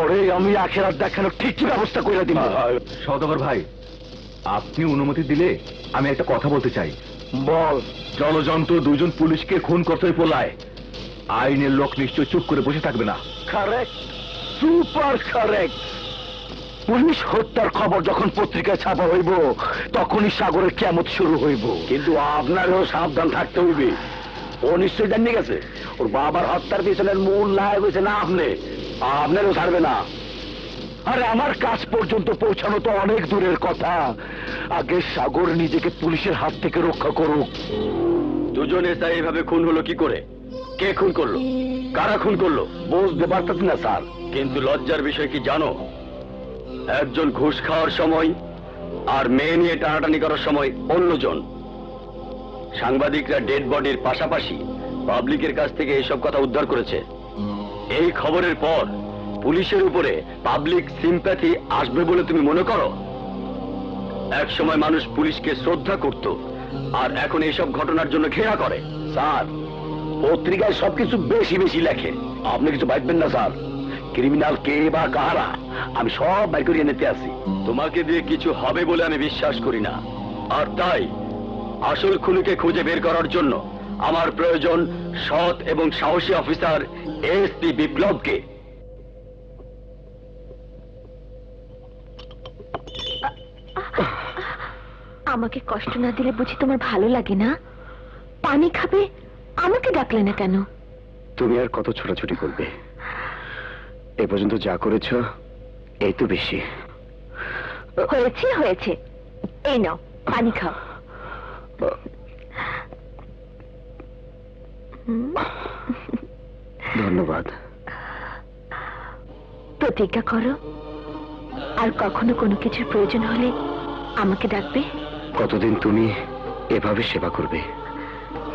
ওরে আমি আখেরাত দেখানোর ঠিক ব্যবস্থা করে দিব। সওদাগর ভাই, আপনি অনুমতি দিলে আমি একটা কথা বলতে চাই। বল। জলযন্ত্র দুজন পুলিশকে খুন করতে পোলায় আইনের লোক নিশ্চয় চুপ করে বসে থাকবে না। Correct, super correct. পুলিশ হত্যার খবর যখন পত্রিকায় ছাপা হইব তখনই সাগরের কিয়ামত শুরু হইব। কিন্তু আপনারও সাবধান থাকতে হইবে। ও নিশ্চয়ই জানিয়ে গেছে ওর বাবার হত্যার পিছনের মূল নায়ক হয়েছে না আপনি। আপনারও ছাড়বে না। আরে আমার কাজ পর্যন্ত পৌঁছানো তো অনেক দূরের কথা। আগে সাগর নিজেকে পুলিশের হাত থেকে রক্ষা করুক। দুজনে তাই এভাবে খুন হলো কি করে? কে খুন করলো? কারা খুন করলো? বুঝতে পারতেছি না স্যার। কিন্তু লজ্জার বিষয় কি জানো? একজন ঘুষ খাওয়ার সময় আর মেয়ে নিয়ে টানাটানি করার সময় অন্যজন। সাংবাদিকরা ডেড বডির পাশাপাশি পাবলিকের কাছ থেকে এইসব কথা উদ্ধার করেছে। এই খবরের পর পুলিশের উপরে পাবলিক সিম্প্যাথি আসবে বলে তুমি মনে করো? এক সময় মানুষ পুলিশকে শ্রদ্ধা করত, আর এখন এইসব ঘটনার জন্য ঘৃণা করে। স্যার, পত্রিকায় সবকিছু বেশি বেশি লেখে। আপনি কিছু ভাববেন না স্যার। ক্রিমিনাল কে বা কারা আমি সব বাইর করিয়ে নিতে আসি। তোমাকে দিয়ে কিছু হবে বলে আমি বিশ্বাস করি না। আর তাই আসল খুনিকে খুঁজে বের করার জন্য আমার প্রয়োজন সৎ এবং সাহসী অফিসার এসপি বিপ্লবকে। আমাকে কষ্ট না দিলে বুঝি তোমার ভালো লাগে না? পানি খাবে, আমাকে ডাকলে না কেন? তুমি আর কত ছোটাছুটি করবে? এ পর্যন্ত যা করেছ এই তো বেশি। হয়েছে হয়েছে, এই নাও পানি খাও। ধন্যবাদ। প্রতিজ্ঞা করো, আর কখনো কোনো কিছুর প্রয়োজন হলে আমাকে ডাকবে। কতদিন তুমি এভাবে সেবা করবে?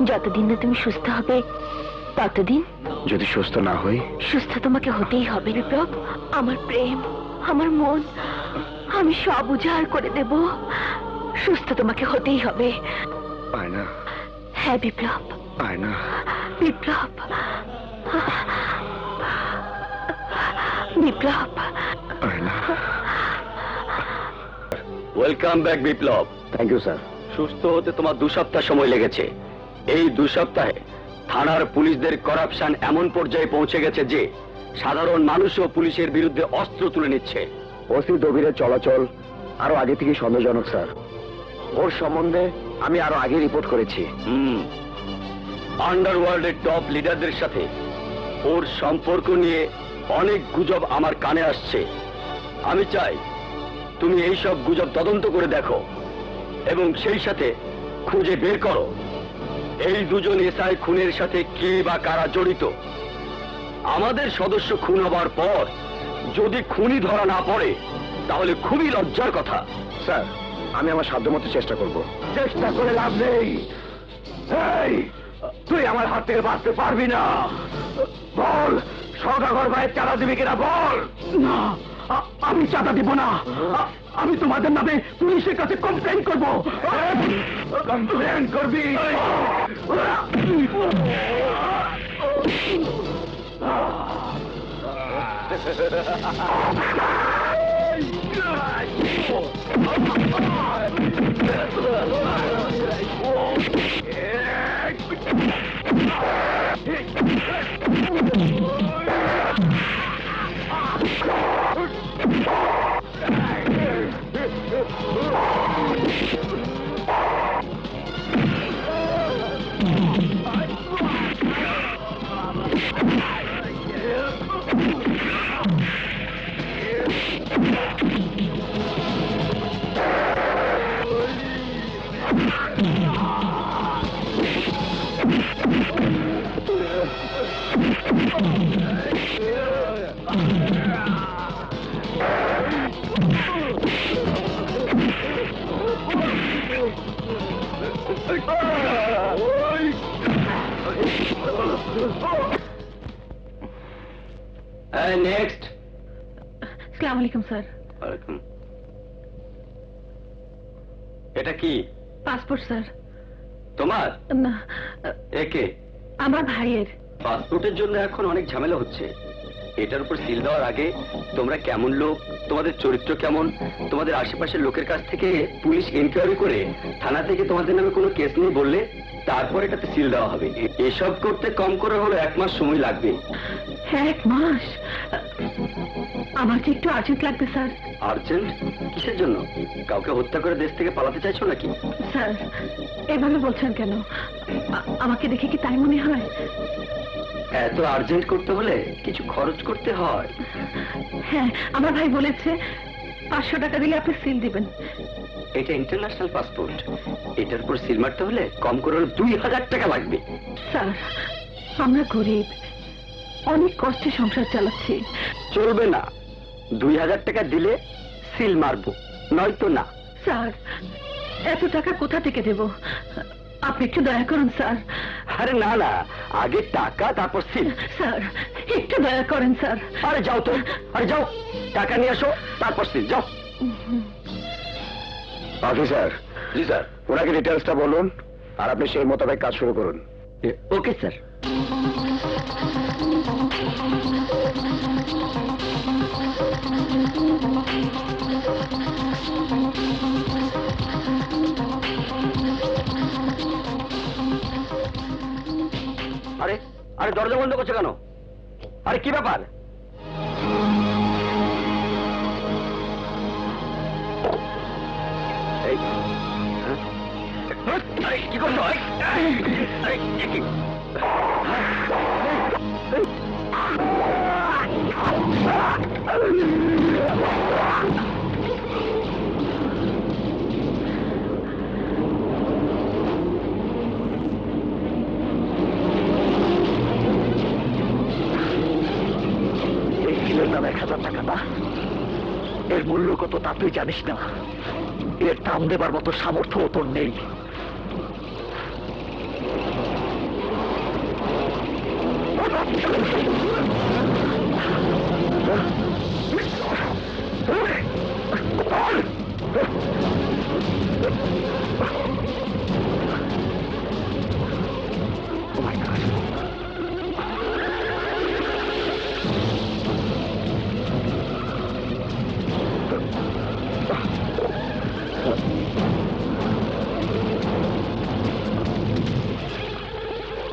যতদিন না তুমি সুস্থ হবে ততদিন। যদি সুস্থ না হই? সুস্থ তোমাকে হতেই হবে বিপ্লব। আমার প্রেম, আমার মন, আমি সব উজাড় করে দেব। সুস্থ তোমাকে হতেই হবে। আয়না। হ্যাঁ বিপ্লব। আয়না। বিপ্লব, বিপ্লব। আয়না। Welcome back Biplab. Thank you sir. সুস্থ হতে তোমার 2 সপ্তাহ সময় লেগেছে। এই 2 সপ্তাহে থানার পুলিশদের করাপশন এমন পর্যায়ে পৌঁছে গেছে যে সাধারণ মানুষও পুলিশের বিরুদ্ধে অস্ত্র তুলে নিচ্ছে। ওসি দবিরের চলাচল আরো আগে থেকে সন্দেহজনক স্যার। ওর সম্বন্ধে আমি আরো আগে রিপোর্ট করেছি। আন্ডারওয়ার্ল্ডের টপ লিডারদের সাথে ওর সম্পর্ক নিয়ে অনেক গুজব আমার কানে আসছে। আমি চাই তুমি এই সব গুজব তদন্ত করে দেখো এবং সেই সাথে খুঁজে বের করো এই দুজন এসআই খুনের সাথে কে বা কারা জড়িত। আমাদের সদস্য খুন হবার পর যদি খুনি ধরা না পড়ে তাহলে খুবই লজ্জার কথা। স্যার, আমি আমার সাধ্যমতো চেষ্টা করব। চেষ্টা করে লাভ নেই। এই, তুই আমার হাত থেকে বাঁচতে পারবি না। বল, সওদাগর ভাইয়ের চাঁদা দিবি কিনা বল। না, আমি চাঁদা দিব না। আমি তোমাদের নামে পুলিশের কাছে কমপ্লেন করব। কমপ্লেন করবি? নেক্সট। আসসালামু আলাইকুম স্যার। এটা কি পাসপোর্ট স্যার। তোমার? না, একে আমার ভাইয়ের। পাসপোর্টের জন্য এখন অনেক ঝামেলা হচ্ছে। এটার উপর সিল দেওয়ার আগে তোমরা কেমন লোক, তোমাদের চরিত্র কেমন, তোমাদের আশেপাশের লোকের কাছ থেকে পুলিশ এনকোয়ারি করে থানা থেকে তোমাদের নামে কোনো কেস নিয়ে বললে তারপর এটাতে সিল দেওয়া হবে। এসব করতে কম করে হলো 1 মাস সময় লাগবে। 1 মাস? আমার যে একটু আর্জেন্ট লাগবে স্যার। আর্জেন্ট? কিসের জন্য? কাউকে হত্যা করে দেশ থেকে পালাতে চাইছো নাকি? স্যার, এভাবে বলছেন কেন? আমাকে দেখে কি তাই মনে হয়? এত আর্জেন্ট করতে হলে কিছু খরচ করতে হয়। হ্যাঁ, আমার ভাই বলেছে 500 টাকা দিলে আপনি সিল দিবেন। এটা ইন্টারন্যাশনাল পাসপোর্ট, এটার উপর সিল মারতে হলে কম করে হলে 2000 টাকা লাগবে। স্যার, আমরা গরিব, অনেক কষ্টে সংসার চালাচ্ছি। চলবে না, 2000 টাকা দিলে সিল মারবো, নয়তো না। স্যার, এত টাকা কোথা থেকে দেব? আপনি একটু দয়া করুন স্যার। আরে না না, আগে টাকা তারপর সিল। স্যার, একটু দয়া করেন স্যার। আরে যাও তো, আরে যাও, টাকা নিয়ে আসো তারপর সিল, যাও। অফিসার। জি স্যার। ওনাকে ডিটেলসটা বলুন আর আপনি সেই মোতাবেক কাজ শুরু করুন। Okay sir. আরে আরে দরজা বন্ধ করছো কেন? আরে কি ব্যাপার? এই, হ্যাঁ? আরে, কি করছো? আরে, কি? এই কিলোর দাম 1000 টাকা না? এর মূল্য কত তা তুই জানিস না? এর দাম দেবার মতো সামর্থ্য তোর নেই।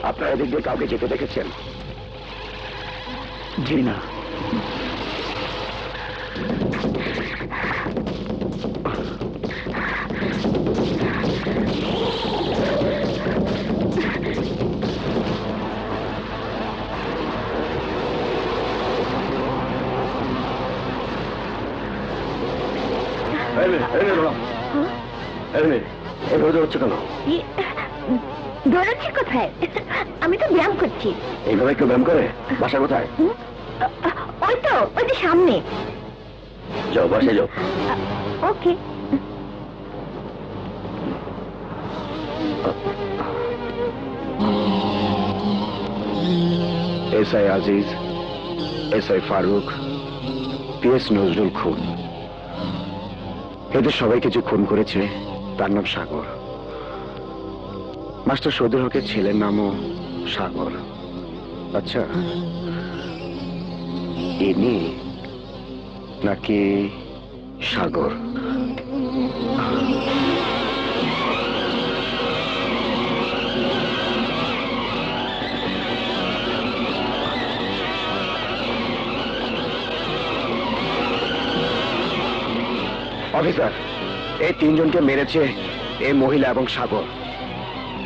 আপনারা এদিক দিয়ে কাউকে যেতে দেখেছেন? জি না। হচ্ছে কেন? দৌড়াচ্ছি কোথায়? আমি তো ব্যায়াম করছি। এইভাবে কেউ ব্যায়াম করে? বাসা কোথায়? ওই তো, ওই যে সামনে। যাও বাসে যাও। Okay. SI Aziz, SI Faruk, PS Nazrul খুন। এদের সবাইকে যে খুন করেছে তার নাম সাগর। মাস্টার সৌদুল হকের ছেলের নামও সাগর। আচ্ছা, ইনি নাকি সাগর? অফিসার, এই তিনজনকে মেরেছে এই মহিলা এবং সাগর।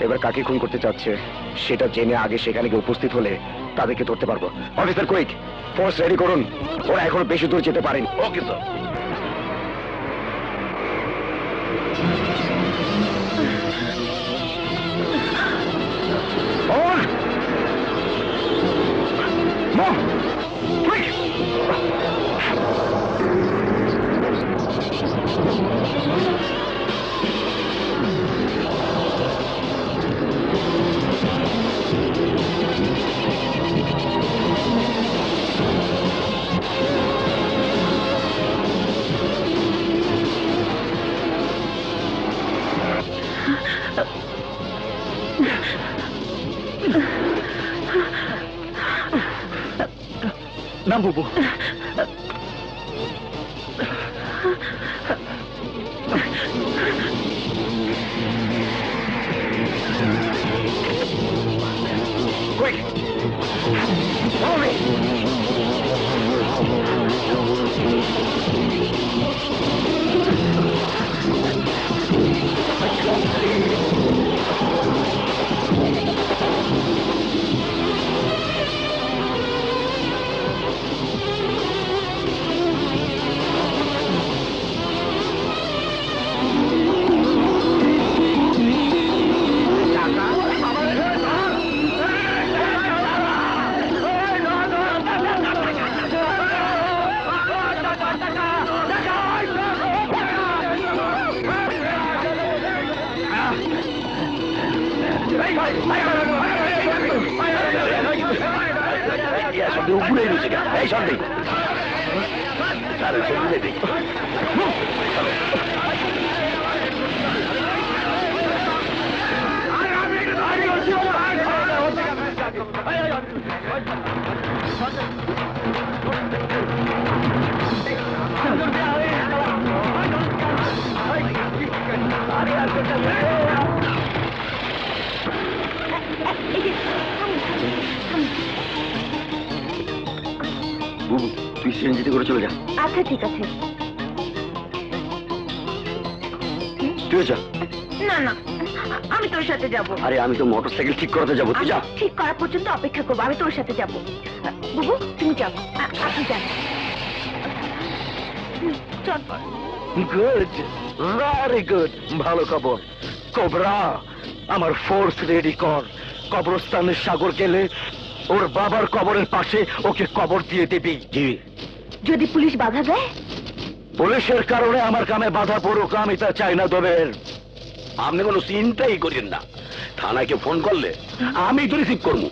এবার কাকে খুন করতে চাচ্ছে সেটা জেনে আগে সেখানে গিয়ে উপস্থিত হলে তাদেরকে ধরতে পারবো। অফিসার কুইক, ফোর্স রেডি করুন, ওরা এখনো বেশি দূর যেতে পারেনি। Okay sir. Forward! Move! Quick! নাম বুবু। Quick! Follow me! উপরে রয়েছে কেন? এই সন্দেহ বুবু, তুই সিএনজিতে করে চলে যা। আচ্ছা ঠিক আছে। তুই যা। না না, আমি তোর সাথে যাব। আরে আমি তো মোটরসাইকেল ঠিক করাতে যাবো, তুই যা। ঠিক করা পর্যন্ত অপেক্ষা করবো, আমি তোর সাথে যাব। বুবু তুমি যাও, আপনি যান। চল। গুড, ভেরি গুড, ভালো খবর। কোবরা, আমার ফোর্স রেডি কর। কবরস্থানের সাগর গেলে ওর বাবার কবরের পাশে ওকে কবর দিয়ে দিবি। জি। যদি পুলিশ বাধা দেয়? পুলিশের কারণে আমার কামে বাধা পড়ুক, আমি তা চাই না তোদের। আপনি কোনো চিন্তাই করেন না, থানাকে ফোন করলে আমি তো রিসিভ করবো।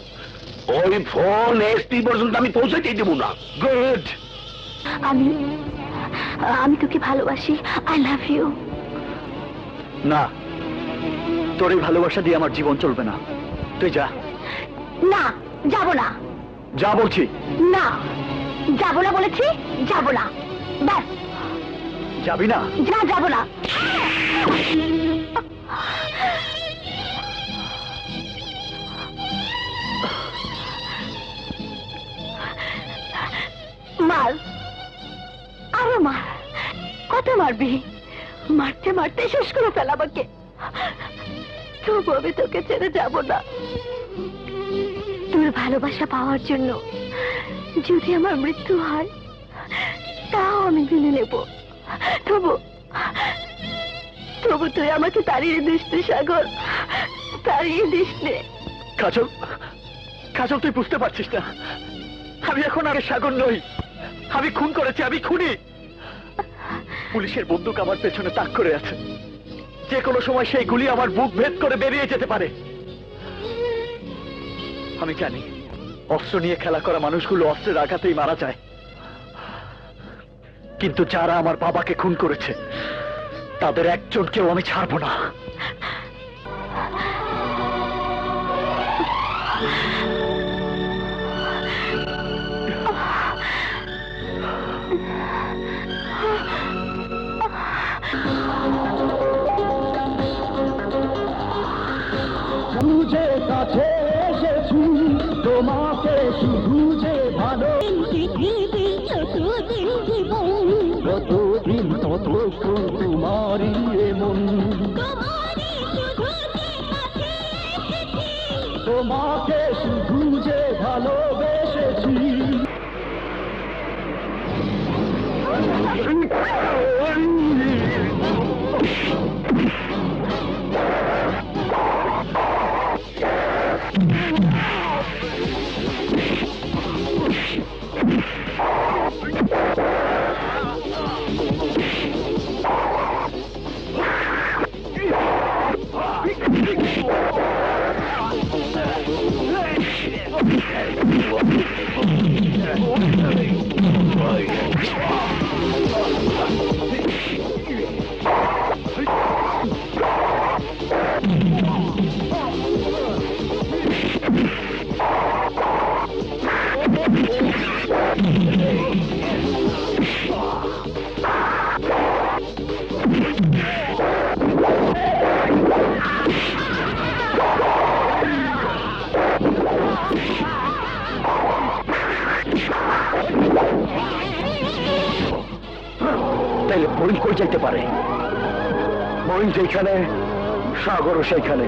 ওই ফোন এসপি পর্যন্ত আমি পৌঁছাতেই দেবো না। গুড। আমি তোকে ভালোবাসি, আই লাভ ইউ। না, তোর এই ভালোবাসা দিয়ে আমার জীবন চলবে না। তুই যা। না, যাব না। যা বলছি। না, যাব না বলেছি, যাব না। ব্যাস। যাবি না? যা, যাব না। মার, আরো মার। কত মারবি? মারতে মারতে শেষ করে ফেল আমাকে। তবু আমি তোকে ছেড়ে যাব না। তোর ভালোবাসা পাওয়ার জন্য যদি আমার মৃত্যু হয় তাও আমি মেনে নেব। তবু তবু তুই আমাকে তাড়িয়ে দিস নে সাগর, তাড়িয়ে দিস নে। কাজল, কাজল তুই বুঝতে পারছিস না, আমি এখন আর সাগর নই। আমি খুন করেছি, আমি খুনি। পুলিশের বন্দুক আমার পেছনে তাক করে আছে। যে কোনো সময় সেই গুলি আমার বুক ভেদ করে বেরিয়ে যেতে পারে। আমি জানি অস্ত্র নিয়ে খেলা করা মানুষগুলো অস্ত্রের আঘাতেই মারা যায়, কিন্তু যারা আমার বাবাকে খুন করেছে তাদের একজনকেও আমি ছাড়বো না। বুঝে কাছে এসেছি তোমাকে শুধু যে ভালো। কতদিন কত তোমারই এমন, তোমাকে শুধু যে ভালোবেসেছি। তাইলে বোরিং কই যাইতে পারে? বোরিং যেখানে, সাগরও সেইখানে।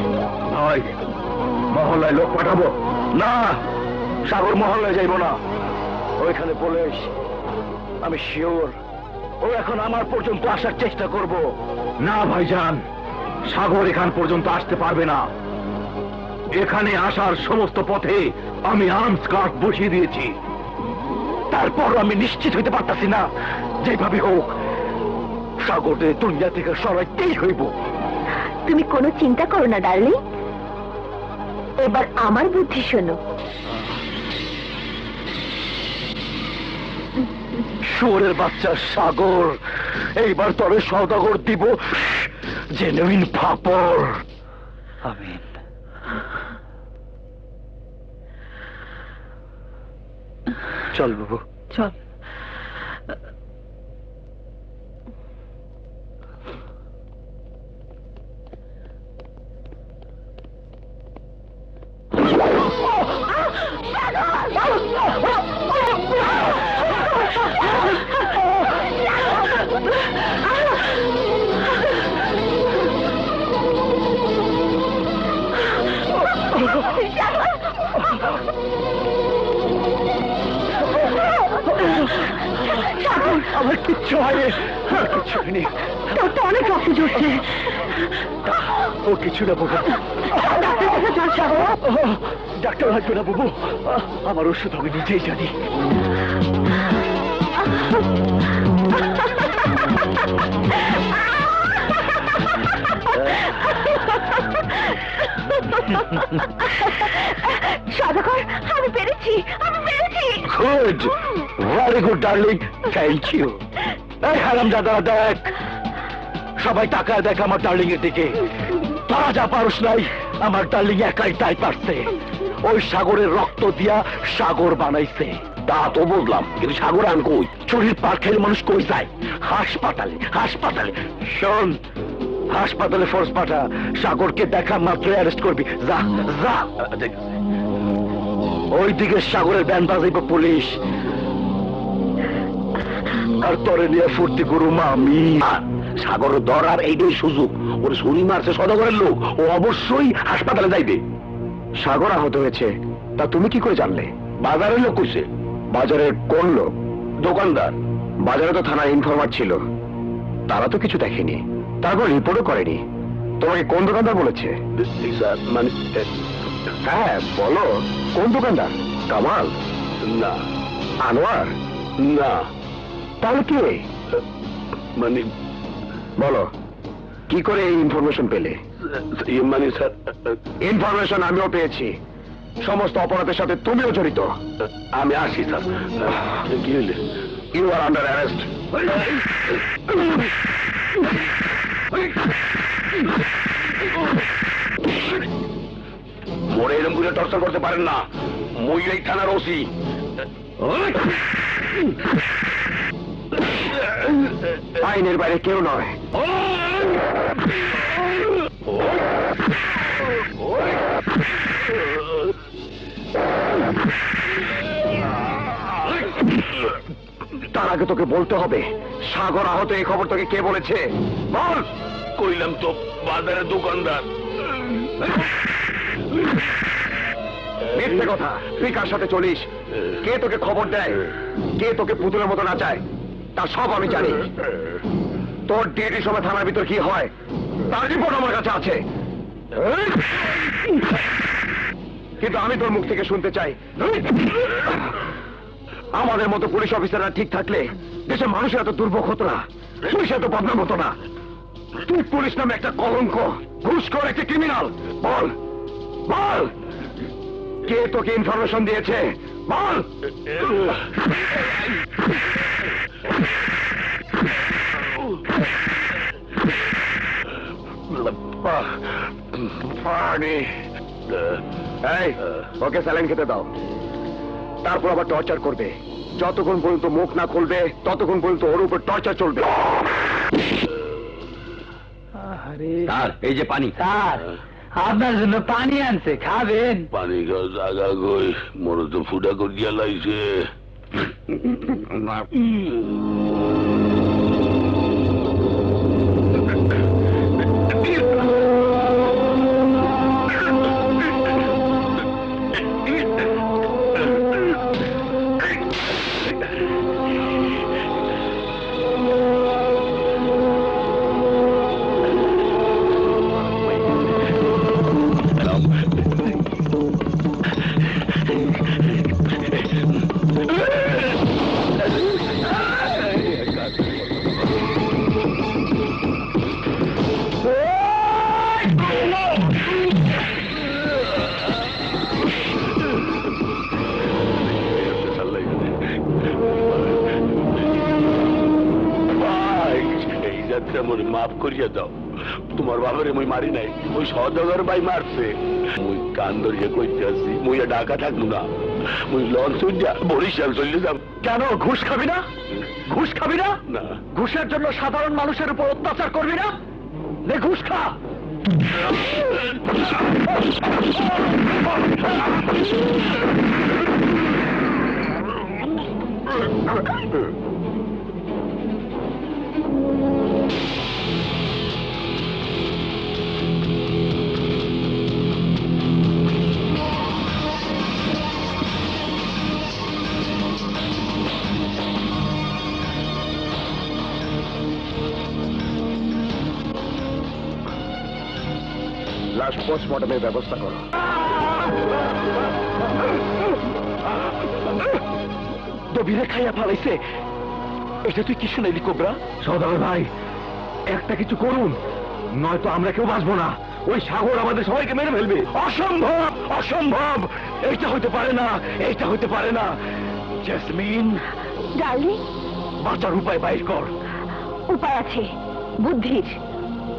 ভাই, মহল্লায় লোক পাঠাবো না, সাগর মহল্লায় যাইব না। ওইখানে পুলিশ, আমি শিওর ও এখন আমার পর্যন্ত আসার চেষ্টা করব। না ভাইজান, সাগর এখান পর্যন্ত আসতে পারবে না। এখানে আসার সমস্ত পথে আমি আর্মস গার্ড বসিয়ে দিয়েছি। তারপর আমি নিশ্চিত হইতে পারতাছি না, যেভাবে হোক সাগরে দুনিয়া থেকে সরাইতেই হইব। তুমি কোনো চিন্তা করো না ডার্লিং, এবার আমার বুদ্ধি শোনো। শুয়োরের বাচ্চা সাগর, এইবার তবে সওদাগর দিব জেনুইন ফাপড়। আমিন। চল বাবু, চল। আমার কিচ্ছু হয়নি, কিচ্ছু হয়নি। তোর তো অনেক রক্ত ঝরছে। ও কিছু না বাবু, ডাক্তার লাগবে না বাবু, আমার ওষুধ আমি নিজেই জানি। সদাগর, আমি পেরেছি, আমি পেরেছি। Good, very good darling, thank you. এই হারামজাদা দেখ, সবাই তাকায় দেখ আমার ডার্লিং এর দিকে। তোরা যা পারস নাই, আমার ডার্লিং একাই তাই পারছে। ওই সাগরের রক্ত দিয়া সাগর বানাইছে। তা তো বুঝলাম, কিন্তু সাগর আন কই? চুরির পার খেলে মানুষ কই যায়? হাসপাতালে, হাসপাতালে। শোন, হাসপাতালে ফোর্স পাঠা, সাগরকে দেখা মাত্র অ্যারেস্ট করবি। যা যা। ওইদিকে সাগরের ব্যান্ড বাজাইব পুলিশ, আর তরে নিয়ে ফুর্তি করুম আমি। সাগর ধরার এইটাই সুযোগ। ওর ছুরি মারছে সদাগরের লোক, ও অবশ্যই হাসপাতালে যাইবে। সাগর আহত হয়েছে, তা তুমি কি করে জানলে? বাজারের লোক কইছে। বাজারের কোন লোক? দোকানদার। বাজারে তো থানার ইনফরমার ছিল, তারা তো কিছু দেখেনি, তারপর রিপোর্টও করেনি। তোমাকে কোন দোকানদার বলেছে? মানে হ্যাঁ বলো, কোন দোকানদার? কামাল? না। আনোয়ার? না। তাহলে কে? মানে বলো, কি করে এই ইনফরমেশন পেলে? মানে স্যার, ইনফরমেশন আমিও পেয়েছি। সমস্ত অপরাধের সাথে তুমিও জড়িত। আমি আসি স্যার। কি হইলে? You are under arrest. মোরে এরকম করে টর্চার করতে পারেন না, মই এই থানার ওসি। আইনের বাইরে কেউ নয়। তার আগে তোকে বলতে হবে সাগর আহত এই খবর তোকে কে বলেছে বল? কইলাম তো বাজারের দোকানদার। মিথ্যে কথা, তুই কার সাথে চলিস? কে তোকে খবর দেয়? কে তোকে পুতুলের মতো নাচায়? তা সব আমি জানি। তোর ডিউটির সময় থানার ভিতর কি হয় তার রিপোর্ট আমার কাছে আছে। কিন্তু আমি তোর মুখ থেকে শুনতে চাই, আমাদের মতো পুলিশ অফিসাররা ঠিক থাকলে দেশের মানুষের এত দুর্ভোগ হতো না, পুলিশের এত বদনাম হতো না। তুই পুলিশ নামে একটা কলঙ্ক, ঘুষখোর, একটা ক্রিমিনাল। বল বল, কে তোকে ইনফরমেশন দিয়েছে? বল। পানি। এই, ওকে স্যালাইন খেতে দাও। তারপর আবার টর্চার করবে। যতক্ষণ পর্যন্ত মুখ না খুলবে ততক্ষণ পর্যন্ত ওর উপর টর্চার চলবে। স্যার এই যে পানি। স্যার আপনার জন্য পানি আনছে, খাবেন? পানি খাওয়া জাগা কই, মনে তো ফুটা করিয়া লাইছে। মাফ করিয়া দাও, তোমার বাবারে মুই মারি নাই, ওই সদাগর ভাই মারছে। মুই কান ধরিয়া কইতে আসি, মুই ঢাকা থাকবো না, মুই লঞ্চ উঠা বরিশাল চলে যাব। কেন ঘুষ খাবি না? ঘুষ খাবি না? না, ঘুষের জন্য সাধারণ মানুষের উপর অত্যাচার করবি না? নে ঘুষ খা। লাশ পোস্টমর্টমের ব্যবস্থা করো। দবিরে খাইয়া ফালাইছে। এটা তুই কি শুনাইলি কোবরা? সদাগর ভাই, একটা কিছু করুন, নয়তো আমরা কেউ বাঁচবো না। ওই সাগর আমাদের সবাইকে মেরে ফেলবে। অসম্ভব, অসম্ভব, এইটা হতে পারে না, এইটা হতে পারে না। জেসমিন ডার্লিং, বাঁচার উপায় বাইর কর। উপায় আছে, বুদ্ধির।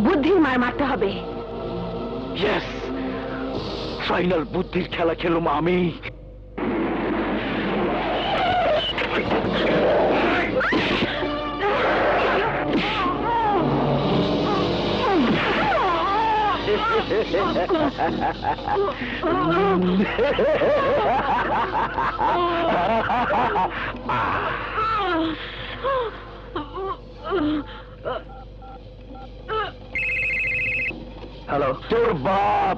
বুদ্ধির মার মারতে হবে। ইয়েস, ফাইনাল বুদ্ধির খেলা খেলুম আমি। হ্যালো, তোর বাপ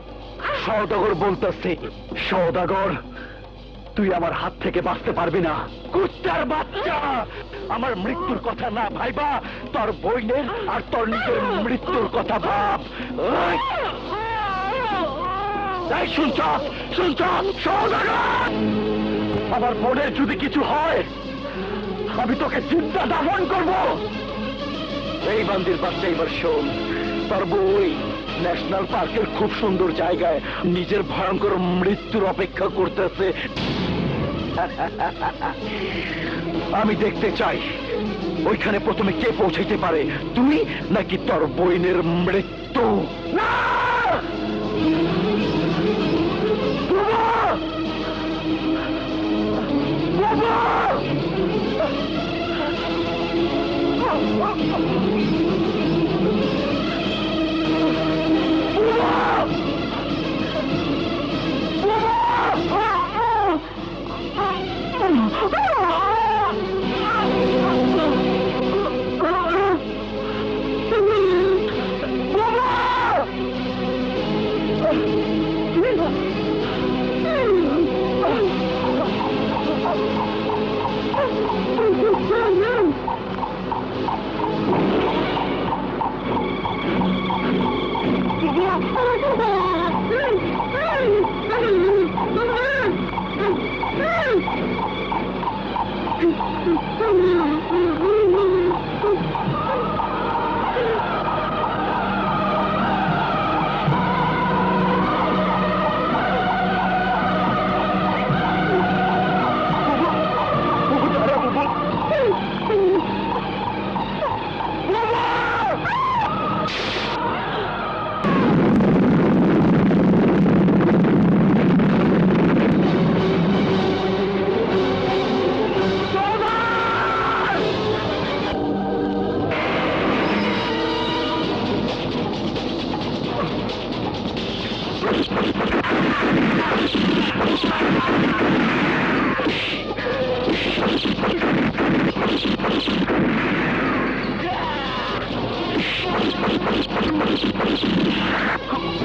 সওদাগর বলতেছে। সওদাগর, তুই আমার হাত থেকে বাঁচতে পারবি না। কুত্তার বাচ্চা, আমার মৃত্যুর কথা না ভাইবা, তোর বইনের আর তোর নিজের মৃত্যুর কথা ভাব। শুনছ শুনছ, সওদাগর, আমার বোনের যদি কিছু হয় আমি তোকে চিন্তা দাফন করব। এই বান্দির বাচ্চা, এবার শোন, তোর বই ন্যাশনাল পার্কের খুব সুন্দর জায়গায় নিজের ভয়ঙ্কর মৃত্যুর অপেক্ষা করতেছে। আমি দেখতে চাই ওইখানে প্রথমে কে পৌঁছাইতে পারে, তুই নাকি তোর বইনের মৃত্যু। না! বাবা!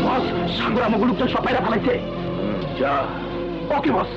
বস, সাগর আমাকে লোকটা সব পায়রা ফেলাইছে। যা। ওকে বস।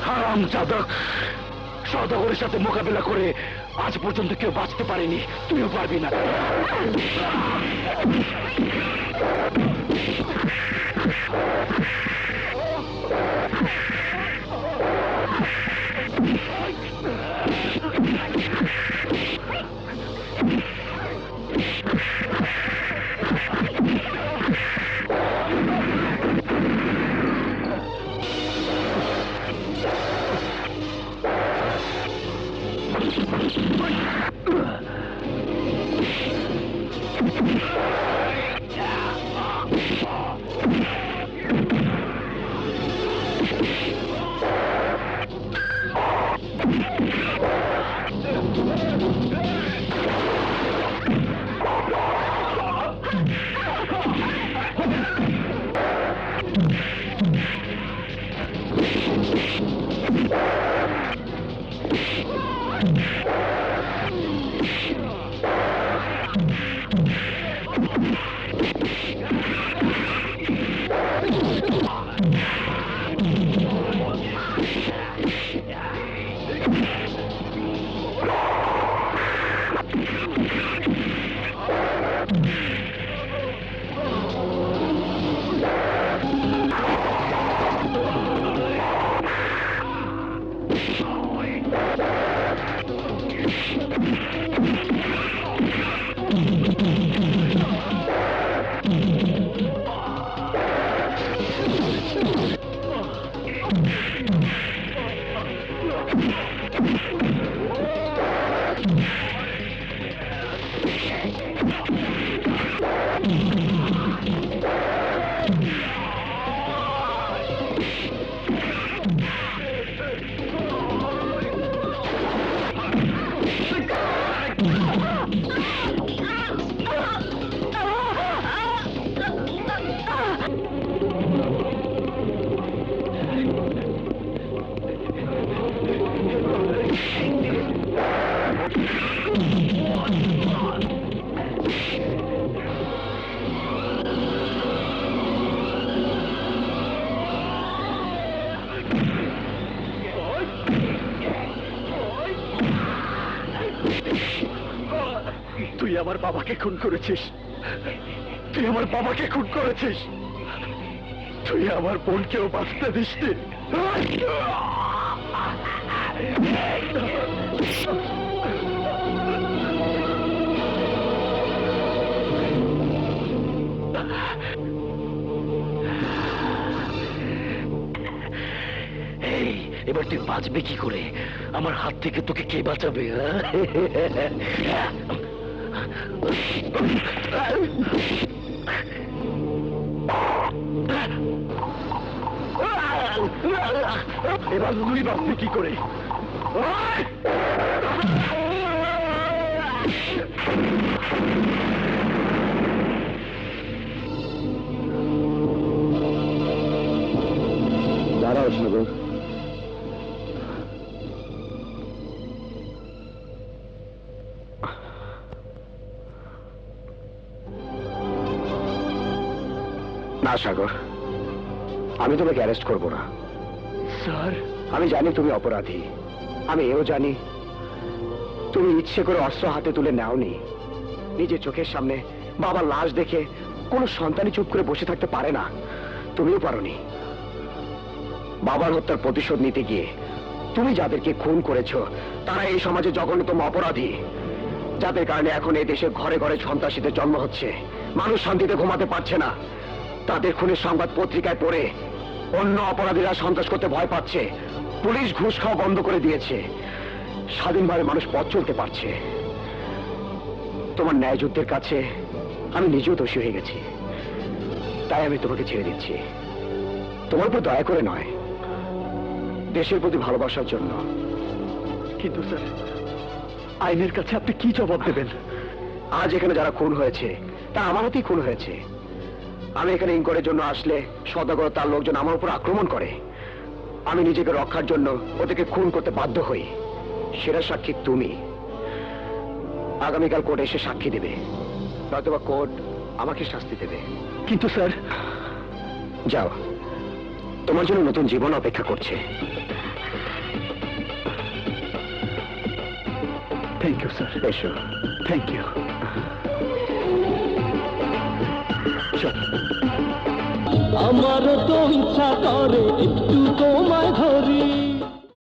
হারামজাদা, সওদাগরের সাথে মোকাবেলা করে আজ পর্যন্ত কেউ বাঁচতে পারেনি, তুইও পারবি না। তুই আমার বাবাকে খুন করেছিস, তুই আমার বাবাকে খুন করেছিস, তুই আমার বোনকেও বাঁচতে দিসনি। এবার তুই বাঁচবে কি করে? আমার হাত থেকে তোকে কে বাঁচাবে? হ্যাঁ এবার তুই বাঁচবি কি করে? দাঁড়াও সাগর, না সাগর, আমি তোমাকে অ্যারেস্ট করবো না। স্যার, আমি জানি তুমি অপরাধী, আমি এও জানি তুমি ইচ্ছে করে অস্ত্র হাতে তুলে নাওনি। নিজের চোখের সামনে বাবার লাশ দেখে কোনো সন্তানই চুপ করে বসে থাকতে পারে না, তুমিও পারোনি। বাবার হত্যার প্রতিশোধ নিতে গিয়ে তুমি যাদেরকে খুন করেছো তারা এই সমাজে জঘন্যতম অপরাধী, যাদের কারণে এখন এই দেশে ঘরে ঘরে সন্ত্রাসীদের জন্ম হচ্ছে, মানুষ শান্তিতে ঘুমাতে পারছে না। তাদের খুনের সংবাদ পত্রিকায় পড়ে অন্য অপরাধীরা সন্ত্রাস করতে ভয় পাচ্ছে, পুলিশ ঘুষ খাওয়া বন্ধ করে দিয়েছে, স্বাধীনভাবে মানুষ পথ চলতে পারছে। তোমার ন্যায় যুদ্ধের কাছে আমি নিজেও দোষী হয়ে গেছি, তাই আমি তোমাকে ছেড়ে দিচ্ছি। তোমার উপর দয়া করে নয়, দেশের প্রতি ভালোবাসার জন্য। কিন্তু স্যার, আইনের কাছে আপনি কি জবাব দেবেন? আজ এখানে যারা খুন হয়েছে তা আমার হাতেই খুন হয়েছে। আমি এখানে ইনকোয়ারির জন্য আসলে সদাগর তার লোকজন আমার উপর আক্রমণ করে, আমি নিজেকে রক্ষার জন্য ওদেরকে খুন করতে বাধ্য হই। সেরা সাক্ষী তুমি। আগামীকাল কোর্টে এসে সাক্ষী দেবে, নয়তোবা কোর্ট আমাকে শাস্তি দেবে। কিন্তু স্যার, যাও, তোমার জন্য নতুন জীবন অপেক্ষা করছে। Thank you sir. এসো। Thank you. আমারও তো ইচ্ছা করে একটু তোমায় ধরি।